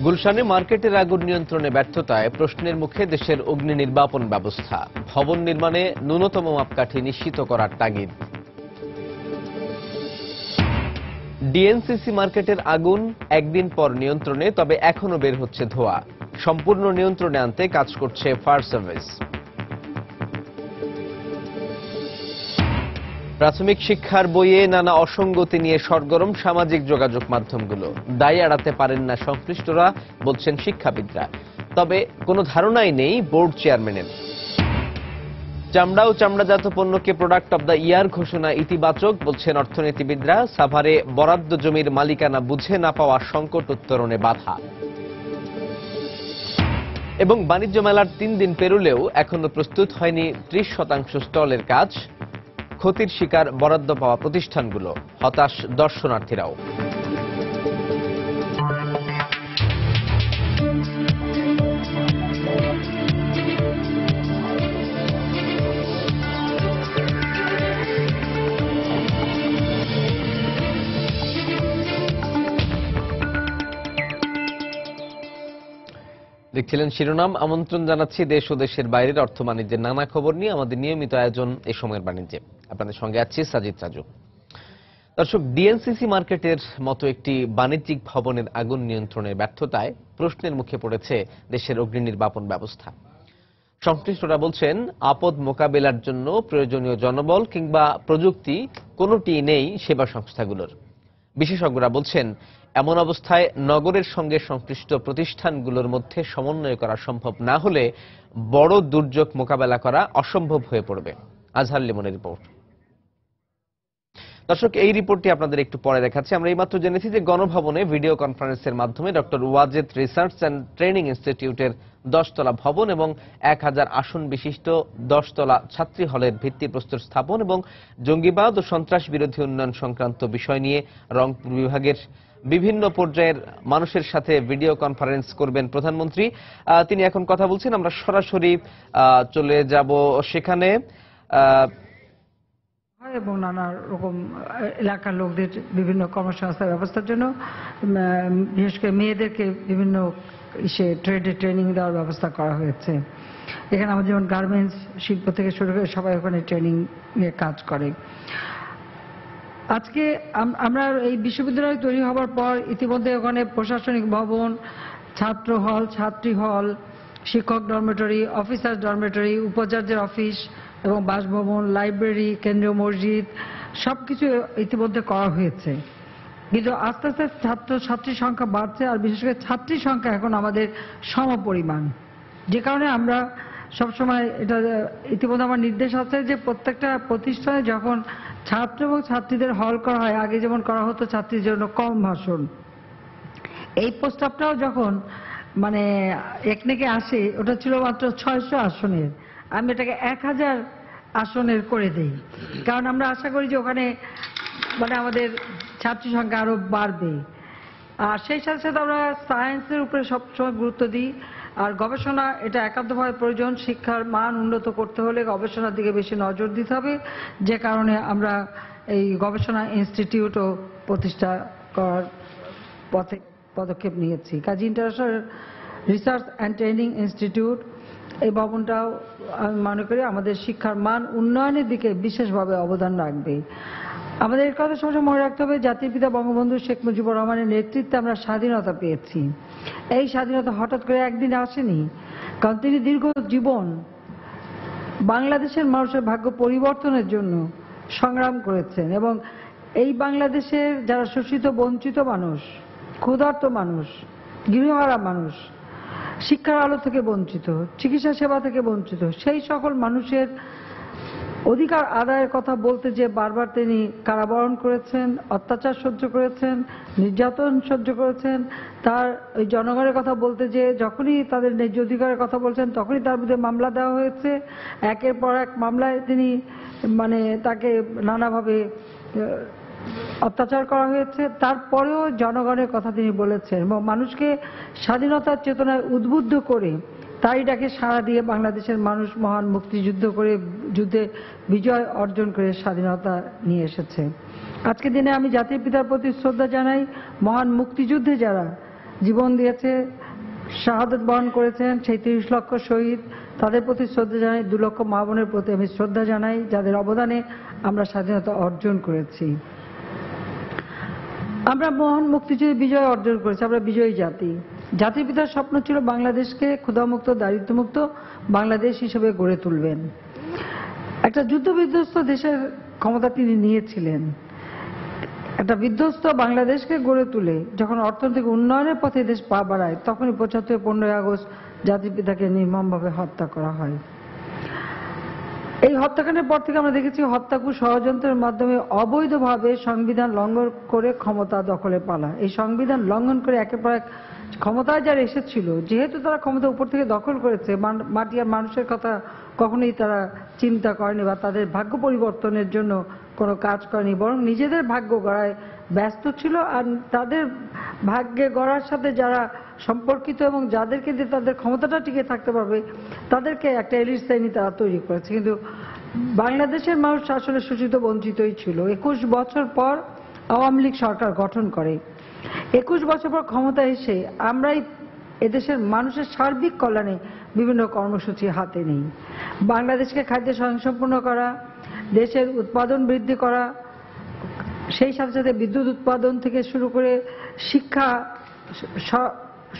গুলশানে মার্কেটের আগুন নিয়ন্ত্রণে ব্যর্থতায় প্রশ্নের মুখে দেশের অগ্নি নির্বাপন ব্যবস্থা। ভবন নির্মাণে ন্যূনতম মাপকাঠি নিশ্চিত করার তাগিদ। ডিএনসিসি মার্কেটের আগুন একদিন পর নিয়ন্ত্রণে, তবে এখনো বের হচ্ছে ধোঁয়া। সম্পূর্ণ নিয়ন্ত্রণে আনতে কাজ করছে ফায়ার সার্ভিস। প্রাথমিক শিক্ষার বইয়ে নানা অসঙ্গতি নিয়ে সরগরম সামাজিক যোগাযোগ মাধ্যমগুলো। দায় এড়াতে পারেন না সংশ্লিষ্টরা, বলছেন শিক্ষাবিদরা। তবে কোনো ধারণাই নেই বোর্ড চেয়ারম্যানের। চামড়া ও চামড়াজাত পণ্যকে প্রোডাক্ট অব দ্য ইয়ার ঘোষণা ইতিবাচক, বলছেন অর্থনীতিবিদরা। সাভারে বরাদ্দ জমির মালিকানা বুঝে না পাওয়া সংকট উত্তরণে বাধা। এবং বাণিজ্য মেলার 3 দিন পেরুলেও এখনো প্রস্তুত হয়নি 30% স্টলের কাজ। ক্ষতির শিকার বরাদ্দ পাওয়া প্রতিষ্ঠানগুলো, হতাশ দর্শনার্থীরাও। দেখছিলেন শিরোনাম। আমন্ত্রণ জানাচ্ছি দেশ ও দেশের বাইরের অর্থ বাণিজ্যের নানা খবর নিয়ে আমাদের নিয়মিত আয়োজন এই সময়ের বাণিজ্যে। আপনাদের সঙ্গে আছি সাজিদ রাজু। দর্শক, ডিএনসিসি মার্কেটের মতো একটি বাণিজ্যিক ভবনের আগুন নিয়ন্ত্রণের ব্যর্থতায় প্রশ্নের মুখে পড়েছে দেশের অগ্নি নির্বাপন ব্যবস্থা। সংশ্লিষ্টরা বলছেন, আপদ মোকাবেলার জন্য প্রয়োজনীয় জনবল কিংবা প্রযুক্তি কোনোটি নেই সেবা সংস্থাগুলোর। বিশেষজ্ঞরা বলছেন, এমন অবস্থায় নগরের সঙ্গে সংশ্লিষ্ট প্রতিষ্ঠানগুলোর মধ্যে সমন্বয় করা সম্ভব না হলে বড় দুর্যোগ মোকাবেলা করা অসম্ভব হয়ে পড়বে। আজহার লিমনের রিপোর্ট। দর্শক, এই রিপোর্টটি আপনাদের একটু পরে দেখাচ্ছি। আমরা এইমাত্র জেনেছি যে গণভবনে ভিডিও কনফারেন্সের মাধ্যমে doctor Wazed research and training ইনস্টিটিউটের 10 তলা ভবন এবং 1000 আসন বিশিষ্ট 10 তলা ছাত্রী হলের ভিত্তিপ্রস্তর স্থাপন এবং জঙ্গিবাদ ও সন্ত্রাস বিরোধী উন্নয়ন সংক্রান্ত বিষয় নিয়ে রংপুর বিভাগের বিভিন্ন পর্যায়ের মানুষের সাথে ভিডিও কনফারেন্স করবেন প্রধানমন্ত্রী। তিনি এখন কথা বলছেন। আমরা সরাসরি চলে যাব সেখানে। এবং নানা রকম এলাকার লোকদের বিভিন্ন কর্মসংস্থান ব্যবস্থার জন্য বিশেষ করে মেয়েদেরকে বিভিন্ন ট্রেডে ট্রেনিং দেওয়ার ব্যবস্থা করা হয়েছে। এখানে আমাদের যেমন গার্মেন্টস শিল্প থেকে শুরু করে সবাই ওখানে ট্রেনিং নিয়ে কাজ করে। আজকে আমরা এই বিশ্ববিদ্যালয় তৈরি হওয়ার পর ইতিমধ্যে ওখানে প্রশাসনিক ভবন, ছাত্র হল, ছাত্রী হল, শিক্ষক ডরমেটরি, অফিসার ডরমেটরি, উপাচার্যের অফিস এবং বাসভবন, লাইব্রেরি, কেন্দ্রীয় মসজিদ সবকিছু ইতিমধ্যে করা হয়েছে। কিন্তু আস্তে আস্তে ছাত্রছাত্রীর সংখ্যা বাড়ছে, আর বিশেষ করে ছাত্রীর সংখ্যা এখন আমাদের সমপরিমাণ, যে কারণে আমরা সবসময় এটা ইতিমধ্যে আমার নির্দেশ আছে যে প্রত্যেকটা প্রতিষ্ঠানে যখন ছাত্র এবং ছাত্রীদের হল করা হয়, আগে যেমন করা হতো ছাত্রীর জন্য কম ভাষণ, এই প্রস্তাবটাও যখন একনেকে আসে, ওটা ছিল মাত্র 600 আসনের, আমি এটাকে 1000 আসনের করে দেই। কারণ আমরা আশা করি যে ওখানে আমাদের ছাত্রী সংখ্যা আরো বাড়বে। আর সেই সাথে সাথে আমরা সায়েন্সের উপরে সবসময় গুরুত্ব দিই। আর গবেষণা এটা একান্তভাবে প্রয়োজন। শিক্ষার মান উন্নত করতে হলে গবেষণার দিকে বেশি নজর দিতে হবে, যে কারণে আমরা এই গবেষণা ইনস্টিটিউটও প্রতিষ্ঠা করার পথে পদক্ষেপ নিয়েছি। Kazi international research and training institute, এই ভবনটাও আমি মনে করি আমাদের শিক্ষার মান উন্নয়নের দিকে বিশেষভাবে অবদান রাখবে। আমাদের এই কথা সবসময় মনে রাখতে হবে, জাতির পিতা বঙ্গবন্ধু শেখ মুজিবুর রহমানের নেতৃত্বে আমরা স্বাধীনতা পেয়েছি। এই স্বাধীনতা হঠাৎ করে একদিন আসেনি, কারণ তিনি দীর্ঘ জীবন বাংলাদেশের মানুষের ভাগ্য পরিবর্তনের জন্য সংগ্রাম করেছেন। এবং এই বাংলাদেশের যারা শোষিত বঞ্চিত মানুষ, ক্ষুধার্ত মানুষ, গৃহহারা মানুষ, শিক্ষার আলো থেকে বঞ্চিত, চিকিৎসা সেবা থেকে বঞ্চিত, সেই সকল মানুষের অধিকার আদায়ের কথা বলতে যে বারবার তিনি কারাবরণ করেছেন, অত্যাচার সহ্য করেছেন, নির্যাতন সহ্য করেছেন। তার ওই জনগণের কথা বলতে যে যখনই তাদের ন্যায্য অধিকারের কথা বলছেন তখনই তার বিরুদ্ধে মামলা দেওয়া হয়েছে। একের পর এক মামলায় তিনি তাকে নানাভাবে অত্যাচার করা হয়েছে। তারপরেও জনগণের কথা তিনি বলেছেন এবং মানুষকে স্বাধীনতার চেতনায় উদ্বুদ্ধ করে তারই ডাকে সাড়া দিয়ে বাংলাদেশের মানুষ মহান মুক্তিযুদ্ধ করে যুদ্ধে বিজয় অর্জন করে স্বাধীনতা নিয়ে এসেছে। আজকের দিনে আমি জাতির পিতার প্রতি শ্রদ্ধা জানাই। মহান মুক্তিযুদ্ধে যারা জীবন দিয়েছে, শাহাদত বরণ করেছেন, সেই 30 লক্ষ শহীদ, তাদের প্রতি শ্রদ্ধা জানাই। 2 লক্ষ মা বোনের প্রতি আমি শ্রদ্ধা জানাই, যাদের অবদানে আমরা স্বাধীনতা অর্জন করেছি। আমরা মহান মুক্তিযুদ্ধে বিজয় অর্জন করেছি, আমরা বিজয়ী জাতি। জাতির পিতার স্বপ্ন ছিল বাংলাদেশকে ক্ষুধামুক্ত, দারিদ্র্যমুক্ত বাংলাদেশ হিসেবে গড়ে তুলবেন। একটা যুদ্ধ বিধ্বস্ত দেশের ক্ষমতা তিনি নিয়েছিলেন। একটা বিধ্বস্ত বাংলাদেশকে গড়ে তুলে যখন অর্থনৈতিক উন্নয়নের পথে দেশ পা বাড়ায়, তখনই 75-15 আগস্ট জাতির পিতাকে নির্মমভাবে হত্যা করা হয়। এই হত্যাকাণ্ডের পর থেকে আমরা দেখেছি হত্যাকু ষড়যন্ত্রের মাধ্যমে অবৈধভাবে সংবিধান লঙ্ঘন করে ক্ষমতা দখলে পালা। এই সংবিধান লঙ্ঘন করে একের পর এক ক্ষমতায় যারা এসেছিল, যেহেতু তারা ক্ষমতা উপর থেকে দখল করেছে, মাটি আর মানুষের কথা কখনোই তারা চিন্তা করেনি বা তাদের ভাগ্য পরিবর্তনের জন্য কোনো কাজ করেনি, বরং নিজেদের ভাগ্য গড়ায় ব্যস্ত ছিল। আর তাদের ভাগ্যে গড়ার সাথে যারা সম্পর্কিত এবং যাদেরকে দিয়ে তাদের ক্ষমতাটা টিকে থাকতে পারবে, তাদেরকে একটা এলিট শ্রেণী তারা তৈরি করেছে। কিন্তু বাংলাদেশের মানুষ আসলে শোষিত বঞ্চিতই ছিল। 21 বছর পর আওয়ামী লীগ সরকার গঠন করে। 21 বছর পর ক্ষমতা এসে আমরাই এদেশের মানুষের সার্বিক কল্যাণে বিভিন্ন কর্মসূচি হাতে নেই। বাংলাদেশকে খাদ্য স্বয়ংসম্পূর্ণ করা, দেশের উৎপাদন বৃদ্ধি করা, সেই সাথে সাথে বিদ্যুৎ উৎপাদন থেকে শুরু করে শিক্ষা,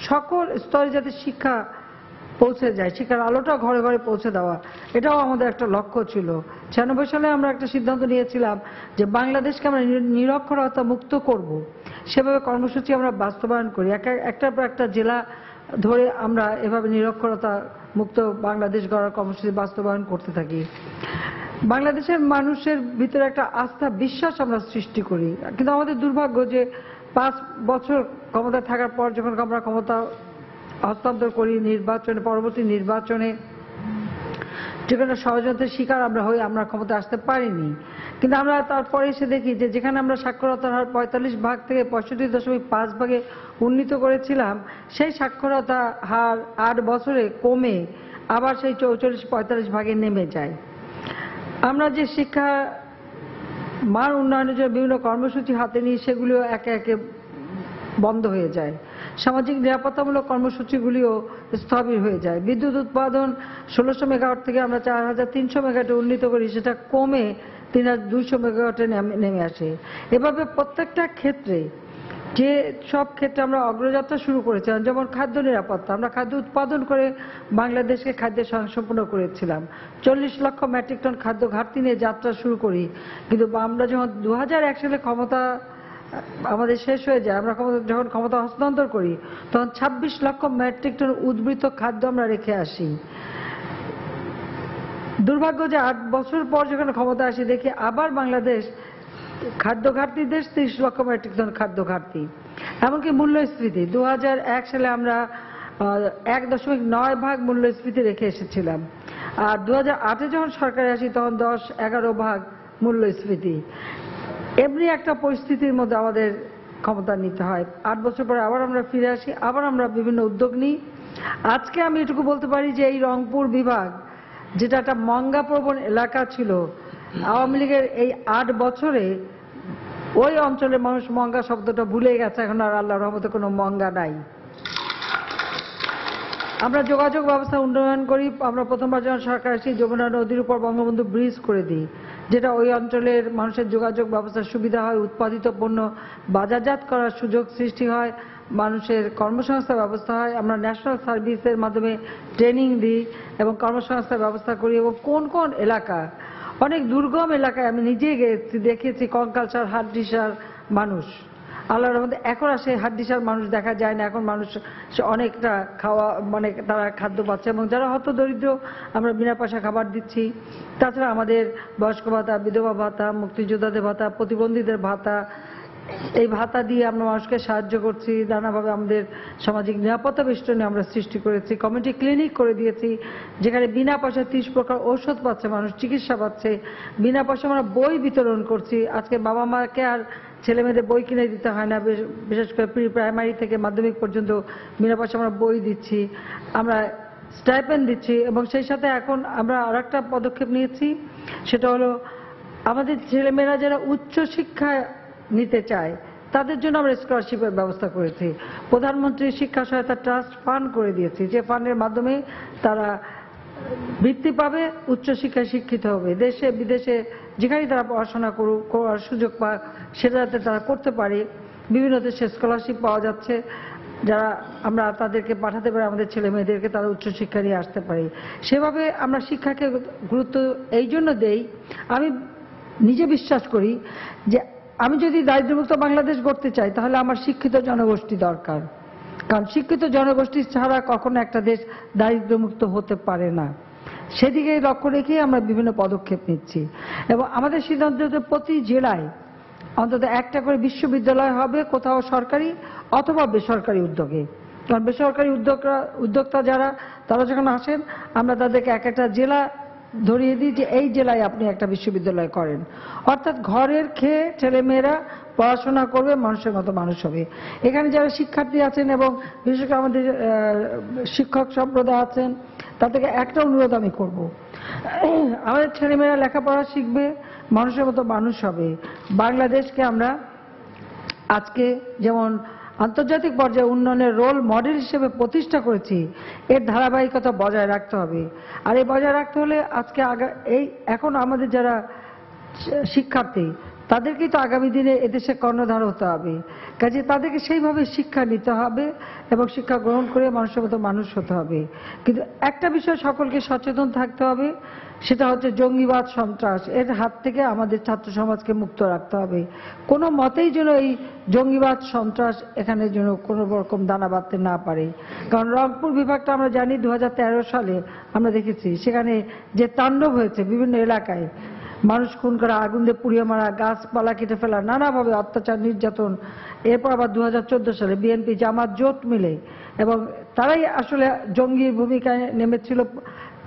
সকল স্তরে যাতে শিক্ষা পৌঁছে যায়, শিক্ষার আলোটা ঘরে ঘরে পৌঁছে দেওয়া, এটাও আমাদের একটা লক্ষ্য ছিল। 96 সালে আমরা একটা সিদ্ধান্ত নিয়েছিলাম যে বাংলাদেশকে আমরা নিরক্ষরতা মুক্ত করব। সেভাবে কর্মসূচি আমরা বাস্তবায়ন করি। একটার পর একটা জেলা ধরে আমরা এভাবে নিরক্ষরতা মুক্ত বাংলাদেশ গড়ার কর্মসূচি বাস্তবায়ন করতে থাকি। বাংলাদেশের মানুষের ভিতরে একটা আস্থা, বিশ্বাস আমরা সৃষ্টি করি। কিন্তু আমাদের দুর্ভাগ্য যে 5 বছর ক্ষমতা থাকার পর যখন আমরা ক্ষমতা হস্তান্তর করি, পরবর্তী নির্বাচনে যেখানে ষড়যন্ত্রের শিকার আমরা হই, আমরা ক্ষমতা আসতে পারিনি। কিন্তু আমরা তারপরে এসে দেখি যে যেখানে আমরা সাক্ষরতার হার 45 ভাগ থেকে 65.5 ভাগে উন্নীত করেছিলাম, সেই সাক্ষরতা হার 8 বছরে কমে আবার সেই 44-45 ভাগে নেমে যায়। আমরা যে শিক্ষা মান উন্নয়নের জন্য বিভিন্ন কর্মসূচি হাতে নিই, সেগুলিও একে একে বন্ধ হয়ে যায়। সামাজিক নিরাপত্তামূলক কর্মসূচিগুলিও স্থবির হয়ে যায়। বিদ্যুৎ উৎপাদন 1600 মেগাওয়াট থেকে আমরা 4300 মেগাওয়াটে উন্নীত করি, সেটা কমে 3200 মেগাওয়াটে নেমে আসে। এভাবে প্রত্যেকটা ক্ষেত্রে যে সব ক্ষেত্রে আমরা অগ্রযাত্রা শুরু করেছিলাম, যেমন খাদ্য নিরাপত্তা, আমরা খাদ্য উৎপাদন করে বাংলাদেশকে খাদ্যে স্বয়ংসম্পূর্ণ করেছিলাম। 40 লক্ষ মেট্রিক টন খাদ্য ঘাটতি নিয়ে যাত্রা শুরু করি। কিন্তু আমরা যখন 2001 সালে ক্ষমতা আমাদের শেষ হয়ে যায়, আমরা যখন ক্ষমতা হস্তান্তর করি, তখন 26 লক্ষ মেট্রিক টন উদ্বৃত্ত খাদ্য আমরা রেখে আসি। দুর্ভাগ্য যে 8 বছর পর যখন ক্ষমতা আসি, দেখি আবার বাংলাদেশ খাদ্য ঘাটতি দেশ, 30 লক্ষ মেট্রিক টন খাদ্য ঘাটতি। এমনকি মূল্যস্ফীতি 2001 সালে আমরা 1.9 ভাগ মূল্যস্ফীতি রেখে এসেছিলাম। আর 2008-এ যখন সরকারে আসি, তখন 10-11 ভাগ মূল্যস্ফীতি। এমনি একটা পরিস্থিতির মধ্যে আমাদের ক্ষমতা নিতে হয়। 8 বছর পরে আবার আমরা ফিরে আসি, আবার আমরা বিভিন্ন উদ্যোগ নিই। আজকে আমি এটুকু বলতে পারি যে এই রংপুর বিভাগ, যেটা একটা মঙ্গাপ্রবণ এলাকা ছিল, আওয়ামী লীগের এই 8 বছরে ওই অঞ্চলের মানুষ মঙ্গা শব্দটা ভুলে গেছে। এখন আর আল্লাহর রহমতে কোনো মঙ্গা নাই। আমরা যোগাযোগ ব্যবস্থা উন্নয়ন করি। আমরা প্রথমবার যখন সরকার আসি, যমুনা নদীর উপর বঙ্গবন্ধু ব্রিজ করে দিই, যেটা ওই অঞ্চলের মানুষের যোগাযোগ ব্যবস্থার সুবিধা হয়, উৎপাদিত পণ্য বাজারজাত করার সুযোগ সৃষ্টি হয়, মানুষের কর্মসংস্থান ব্যবস্থা হয়। আমরা ন্যাশনাল সার্ভিসের মাধ্যমে ট্রেনিং দিই এবং কর্মসংস্থান ব্যবস্থা করি। এবং কোন কোন এলাকা, অনেক দুর্গম এলাকায় আমি নিজে গেছি, দেখেছি কঙ্কালসার হাড্ডিসার মানুষ। আল্লাহর রহমতে এখন আর সেই হাড্ডিসার মানুষ দেখা যায় না। এখন মানুষ অনেকটা খাওয়া, মানে তারা খাদ্য পাচ্ছে, এবং যারা হতদরিদ্র আমরা বিনা পয়সা খাবার দিচ্ছি। তাছাড়া আমাদের বয়স্ক ভাতা, বিধবা ভাতা, মুক্তিযোদ্ধাদের ভাতা, প্রতিবন্ধীদের ভাতা, এই ভাতা দিয়ে আমরা মানুষকে সাহায্য করছি। নানাভাবে আমাদের সামাজিক নিরাপত্তা বেষ্টনী আমরা সৃষ্টি করেছি। কমিউনিটি ক্লিনিক করে দিয়েছি, যেখানে বিনা পয়সায় 30 প্রকার ঔষধ পাচ্ছে মানুষ, চিকিৎসা পাচ্ছে। বিনা পয়সা আমরা বই বিতরণ করছি। আজকে বাবা মাকে আর ছেলে মেয়েদের বই কিনে দিতে হয় না। বিশেষ করে প্রি প্রাইমারি থেকে মাধ্যমিক পর্যন্ত বিনা পয়সা আমরা বই দিচ্ছি, আমরা স্টাইপেন্ড দিচ্ছি। এবং সেই সাথে এখন আমরা আরেকটা পদক্ষেপ নিয়েছি, সেটা হলো আমাদের ছেলেমেয়েরা যারা উচ্চ শিক্ষা নিতে চায়, তাদের জন্য আমরা স্কলারশিপের ব্যবস্থা করেছি। প্রধানমন্ত্রী শিক্ষা সহায়তা ট্রাস্ট ফান্ড করে দিয়েছি, যে ফান্ডের মাধ্যমে তারা বৃত্তি পাবে, উচ্চশিক্ষায় শিক্ষিত হবে, দেশে বিদেশে যেখানেই তারা পড়াশোনা করার সুযোগ পায় সেটা যাতে তারা করতে পারে। বিভিন্ন দেশে স্কলারশিপ পাওয়া যাচ্ছে, যারা আমরা তাদেরকে পাঠাতে পারি, আমাদের ছেলে মেয়েদেরকে তারা উচ্চশিক্ষা নিয়ে আসতে পারে। সেভাবে আমরা শিক্ষাকে গুরুত্ব এই জন্য দেই। আমি নিজে বিশ্বাস করি যে আমি যদি দারিদ্র্যমুক্ত বাংলাদেশ গড়তে চাই তাহলে আমার শিক্ষিত জনগোষ্ঠী দরকার, কারণ শিক্ষিত জনগোষ্ঠী ছাড়া কখনো একটা দেশ দারিদ্র্যমুক্ত হতে পারে না। সেদিকে লক্ষ্য রেখেই আমরা বিভিন্ন পদক্ষেপ নিচ্ছি এবং আমাদের সিদ্ধান্ত প্রতি জেলায় অন্তত একটা করে বিশ্ববিদ্যালয় হবে, কোথাও সরকারি অথবা বেসরকারি উদ্যোগে। কারণ বেসরকারি উদ্যোক্তা যারা তারা যখন আসেন আমরা তাদেরকে এক একটা জেলা ধরিয়ে দিই যে এই জেলায় আপনি একটা বিশ্ববিদ্যালয় করেন, অর্থাৎ ঘরের খেয়ে ছেলেমেয়েরা পড়াশোনা করবে, মানুষের মতো মানুষ হবে। এখানে যারা শিক্ষার্থী আছেন এবং বিশেষ করে আমাদের শিক্ষক সম্প্রদায় আছেন তাদেরকে একটা অনুরোধ আমি করব, আমাদের ছেলেমেয়েরা লেখাপড়া শিখবে, মানুষের মতো মানুষ হবে। বাংলাদেশকে আমরা আজকে যেমন আন্তর্জাতিক পর্যায়ে উন্নয়নের রোল মডেল হিসেবে প্রতিষ্ঠা করেছি, এর ধারাবাহিকতা বজায় রাখতে হবে। আর এই বজায় রাখতে হলে আজকে এখন আমাদের যারা শিক্ষার্থী তাদেরকেই তো আগামী দিনে এদেশে কর্ণধার হতে হবে, কাজে তাদেরকে সেইভাবে শিক্ষা নিতে হবে এবং শিক্ষা গ্রহণ করে মানুষের মতো মানুষ হতে হবে। কিন্তু একটা বিষয় সকলকে সচেতন থাকতে হবে, সেটা হচ্ছে জঙ্গিবাদ সন্ত্রাস, এর হাত থেকে আমাদের ছাত্র সমাজকে মুক্ত রাখতে হবে। কোনো মতেই যেন এই জঙ্গিবাদ সন্ত্রাস এখানে যেন কোনো রকম দানা বাঁধতে না পারে। কারণ রংপুর বিভাগটা আমরা জানি 2013 সালে আমরা দেখেছি, সেখানে যে তাণ্ডব হয়েছে বিভিন্ন এলাকায়, মানুষ খুন করা, আগুন দিয়ে পুড়িয়ে মারা, গাছপালা কেটে ফেলা, নানাভাবে অত্যাচার নির্যাতন। এরপর আবার 2014 সালে বিএনপি জামাত জোট মিলে এবং তারাই আসলে জঙ্গির ভূমিকায় নেমেছিল,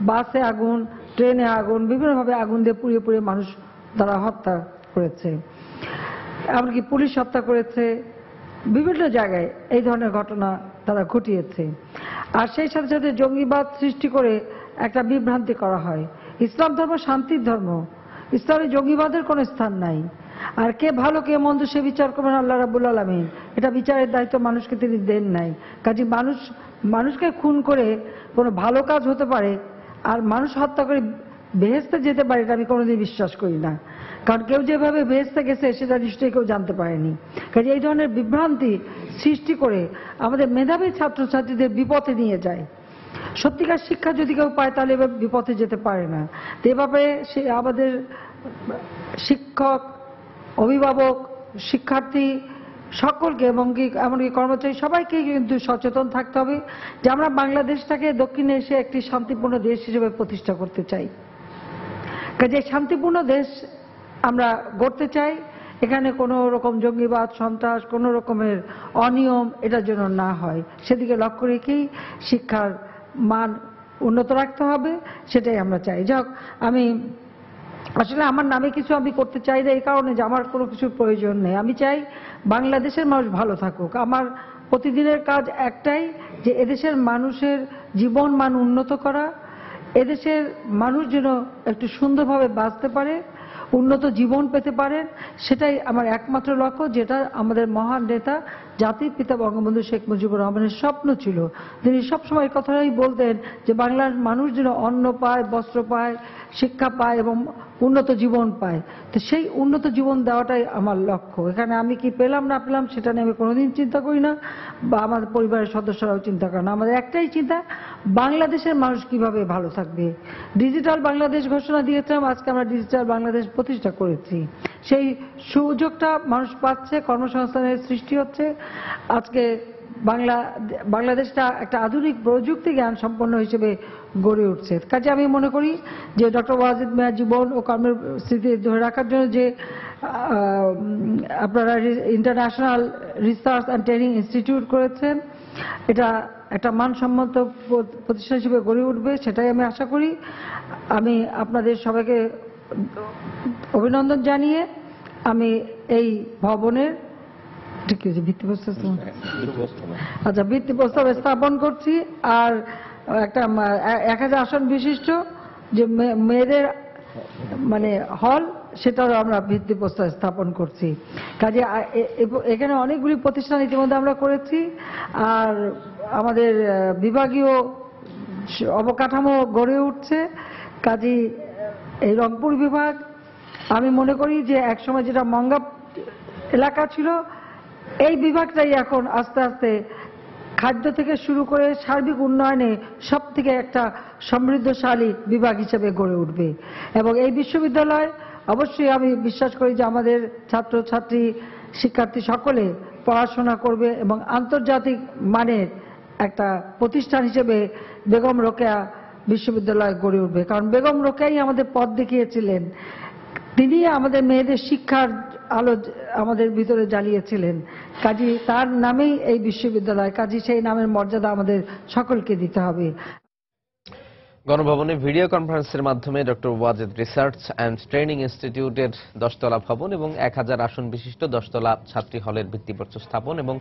বাসে আগুন, ট্রেনে আগুন, বিভিন্নভাবে আগুন দিয়ে পুড়িয়ে পুড়িয়ে মানুষ তারা হত্যা করেছে, এমনকি পুলিশ হত্যা করেছে, বিভিন্ন জায়গায় এই ধরনের ঘটনা তারা ঘটিয়েছে। আর সেই সাথে সাথে জঙ্গিবাদ সৃষ্টি করে একটা বিভ্রান্তি করা হয়। ইসলাম ধর্ম শান্তির ধর্ম, ইসলামে জঙ্গিবাদের কোনো স্থান নাই। আর কে ভালো কে মন্দ সে বিচার করবেন আল্লাহ রাব্বুল আলামিন, এটা বিচারের দায়িত্ব মানুষকে তিনি দেন নাই। কাজে মানুষকে খুন করে কোনো ভালো কাজ হতে পারে আর মানুষ হত্যা করে বেহেশতে যেতে পারে, এটা আমি কোনোদিন বিশ্বাস করি না। কারণ কেউ যেভাবে বেহেশতে গেছে সেটা নিশ্চয়ই কেউ জানতে পারেনি। কাজে এই ধরনের বিভ্রান্তি সৃষ্টি করে আমাদের মেধাবী ছাত্রছাত্রীদের বিপথে নিয়ে যায়। সত্যিকার শিক্ষা যদি কেউ পায় তাহলে এবার বিপথে যেতে পারে না। তো এভাবে আমাদের শিক্ষক, অভিভাবক, শিক্ষার্থী সকলকে এবং এমনকি কর্মচারী সবাইকে কিন্তু সচেতন থাকতে হবে যে আমরা বাংলাদেশটাকে দক্ষিণে এসে একটি শান্তিপূর্ণ দেশ হিসেবে প্রতিষ্ঠা করতে চাই। কাজে শান্তিপূর্ণ দেশ আমরা গড়তে চাই, এখানে কোনো রকম জঙ্গিবাদ সন্ত্রাস, কোনো রকমের অনিয়ম এটা যেন না হয়, সেদিকে লক্ষ্য রেখেই শিক্ষার মান উন্নত রাখতে হবে, সেটাই আমরা চাই। যাক, আমি আসলে আমার নামে কিছু আমি করতে চাই না এই কারণে যে আমার কোনো কিছুর প্রয়োজন নেই। আমি চাই বাংলাদেশের মানুষ ভালো থাকুক। আমার প্রতিদিনের কাজ একটাই, যে এদেশের মানুষের জীবন মান উন্নত করা, এদেশের মানুষ যেন একটু সুন্দরভাবে বাঁচতে পারে, উন্নত জীবন পেতে পারেন, সেটাই আমার একমাত্র লক্ষ্য, যেটা আমাদের মহান নেতা জাতির পিতা বঙ্গবন্ধু শেখ মুজিবুর রহমানের স্বপ্ন ছিল। তিনি সবসময় কথাই বলতেন যে বাংলার মানুষ যেন অন্ন পায়, বস্ত্র পায়, শিক্ষা পায় এবং উন্নত জীবন পায়। তো সেই উন্নত জীবন দেওয়াটাই আমার লক্ষ্য। এখানে আমি কি পেলাম না পেলাম সেটা নিয়ে আমি কোনোদিন চিন্তা করি না, বা আমাদের পরিবারের সদস্যরাও চিন্তা করে না। আমাদের একটাই চিন্তা, বাংলাদেশের মানুষ কিভাবে ভালো থাকবে। ডিজিটাল বাংলাদেশ ঘোষণা দিয়েছিলাম, আজকে আমরা ডিজিটাল বাংলাদেশ প্রতিষ্ঠা করেছি। সেই সুযোগটা মানুষ পাচ্ছে, কর্মসংস্থানের সৃষ্টি হচ্ছে। আজকে বাংলাদেশটা একটা আধুনিক প্রযুক্তি জ্ঞান সম্পন্ন হিসেবে গড়ে উঠছে। কাজে আমি মনে করি যে ডক্টর ওয়াজেদ মিয়ার জীবন ও কর্মের স্মৃতি ধরে রাখার জন্য যে আপনারা international research and training institute করেছেন, এটা একটা মানসম্মত প্রতিষ্ঠান হিসেবে গড়ে উঠবে, সেটাই আমি আশা করি। আমি আপনাদের সবাইকে অভিনন্দন জানিয়ে আমি এই ভবনের ভিত্তিপ্রস্তর স্থাপন করছি। আর একটা 1000 আসন বিশিষ্ট যে মেয়েদের হল, সেটারও আমরা ভিত্তিপ্রস্তর স্থাপন করছি। কাজে এখানে অনেকগুলি প্রতিষ্ঠান ইতিমধ্যে আমরা করেছি, আর আমাদের বিভাগীয় অবকাঠামো গড়ে উঠছে। কাজে এই রংপুর বিভাগ, আমি মনে করি যে একসময় যেটা মঙ্গা এলাকা ছিল, এই বিভাগটাই এখন আস্তে আস্তে খাদ্য থেকে শুরু করে সার্বিক উন্নয়নে সব থেকে একটা সমৃদ্ধশালী বিভাগ হিসেবে গড়ে উঠবে। এবং এই বিশ্ববিদ্যালয় অবশ্যই আমি বিশ্বাস করি যে আমাদের ছাত্রছাত্রী শিক্ষার্থী সকলে পড়াশোনা করবে এবং আন্তর্জাতিক মানের একটা প্রতিষ্ঠান হিসেবে বেগম রোকেয়া বিশ্ববিদ্যালয় গড়ে উঠবে। কারণ বেগম রোকেয়াই আমাদের পথ দেখিয়েছিলেন, তিনি আমাদের মেয়েদের শিক্ষার আলো আমাদের ভিতরে জ্বালিয়েছিলেন। কাজী তার নামেই এই বিশ্ববিদ্যালয়, কাজী সেই নামের মর্যাদা আমাদের সকলকে দিতে হবে। গণভবনে ভিডিও কনফারেন্সের মাধ্যমে doctor Wazed research and training ইনস্টিটিউটের 10তলা ভবন এবং 1000 আসন বিশিষ্ট 10তলা ছাত্রী হলের ভিত্তিপ্রস্তর স্থাপন এবং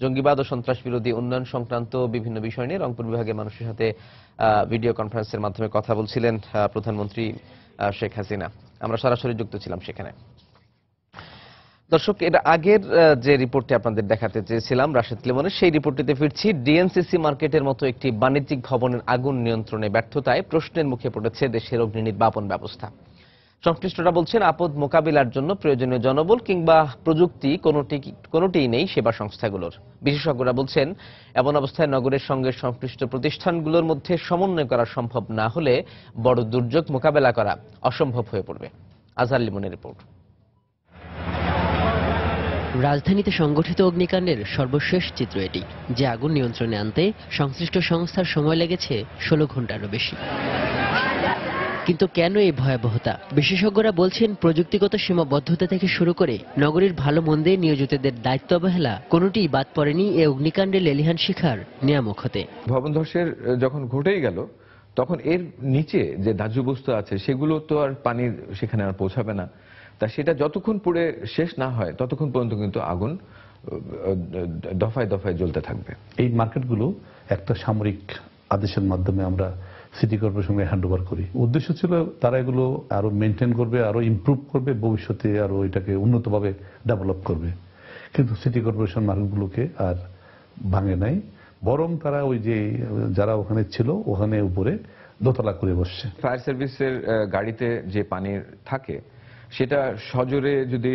জঙ্গিবাদ ও সন্ত্রাস বিরোধী উন্নয়ন সংক্রান্ত বিভিন্ন বিষয় নিয়ে রংপুর বিভাগের মানুষের সাথে ভিডিও কনফারেন্সের মাধ্যমে কথা বলছিলেন প্রধানমন্ত্রী শেখ হাসিনা। আমরা সরাসরি যুক্ত ছিলাম সেখানে। দর্শক, এর আগের যে রিপোর্টটি আপনাদের দেখাতে চেয়েছিলাম রাশেদ লিমনের, সেই রিপোর্টটিতে ফিরছি। ডিএনসিসি মার্কেটের মতো একটি বাণিজ্যিক ভবনের আগুন নিয়ন্ত্রণে ব্যর্থতায় প্রশ্নের মুখে পড়েছে দেশের অগ্নি নির্বাপন ব্যবস্থা। সংশ্লিষ্টরা বলছেন, আপদ মোকাবিলার জন্য প্রয়োজনীয় জনবল কিংবা প্রযুক্তি কোনোটিই নেই সেবা সংস্থাগুলোর। বিশেষজ্ঞরা বলছেন, এমন অবস্থায় নগরের সঙ্গে সংশ্লিষ্ট প্রতিষ্ঠানগুলোর মধ্যে সমন্বয় করা সম্ভব না হলে বড় দুর্যোগ মোকাবেলা করা অসম্ভব হয়ে পড়বে। আজহার লিমনের রিপোর্ট। রাজধানীতে সংগঠিত অগ্নিকাণ্ডের সর্বশেষ চিত্র এটি, যে আগুন নিয়ন্ত্রণে আনতে সংশ্লিষ্ট সংস্থার সময় লেগেছে 16 ঘন্টারও বেশি। কিন্তু কেন এই ভয়াবহতা? বিশেষজ্ঞরা বলছেন, প্রযুক্তিগত সীমাবদ্ধতা থেকে শুরু করে নগরীর ভালো মন্দে নিয়োজিতদের দায়িত্ব অবহেলা কোনোটিই বাদ পড়েনি এ অগ্নিকাণ্ডে লেলিহান শিখার নিয়ামক হতে। ভবন ধসের যখন ঘটেই গেল, তখন এর নিচে যে দাহ্য বস্তু আছে সেগুলো তো আর পানির সেখানে আর পৌঁছাবে না। তা সেটা যতক্ষণ পুড়ে শেষ না হয় ততক্ষণ পর্যন্ত কিন্তু আগুন দফায় দফায় জ্বলতে থাকবে। এই মার্কেটগুলো একটা সামরিক আদেশের মাধ্যমে আমরা সিটি কর্পোরেশনকে হ্যান্ড ওভার করি। উদ্দেশ্য ছিল তারা এগুলো আরো মেনটেন করবে, আরো ইমপ্রুভ করবে, ভবিষ্যতে আরো এটাকে উন্নতভাবে ডেভেলপ করবে। কিন্তু সিটি কর্পোরেশন মার্কেটগুলোকে আর ভাঙে নাই, বরং তারা ওই যে যারা ওখানে ছিল ওখানে উপরে দোতলা করে বসছে। ফায়ার সার্ভিসের গাড়িতে যে পানি থাকে সেটা সজোরে যদি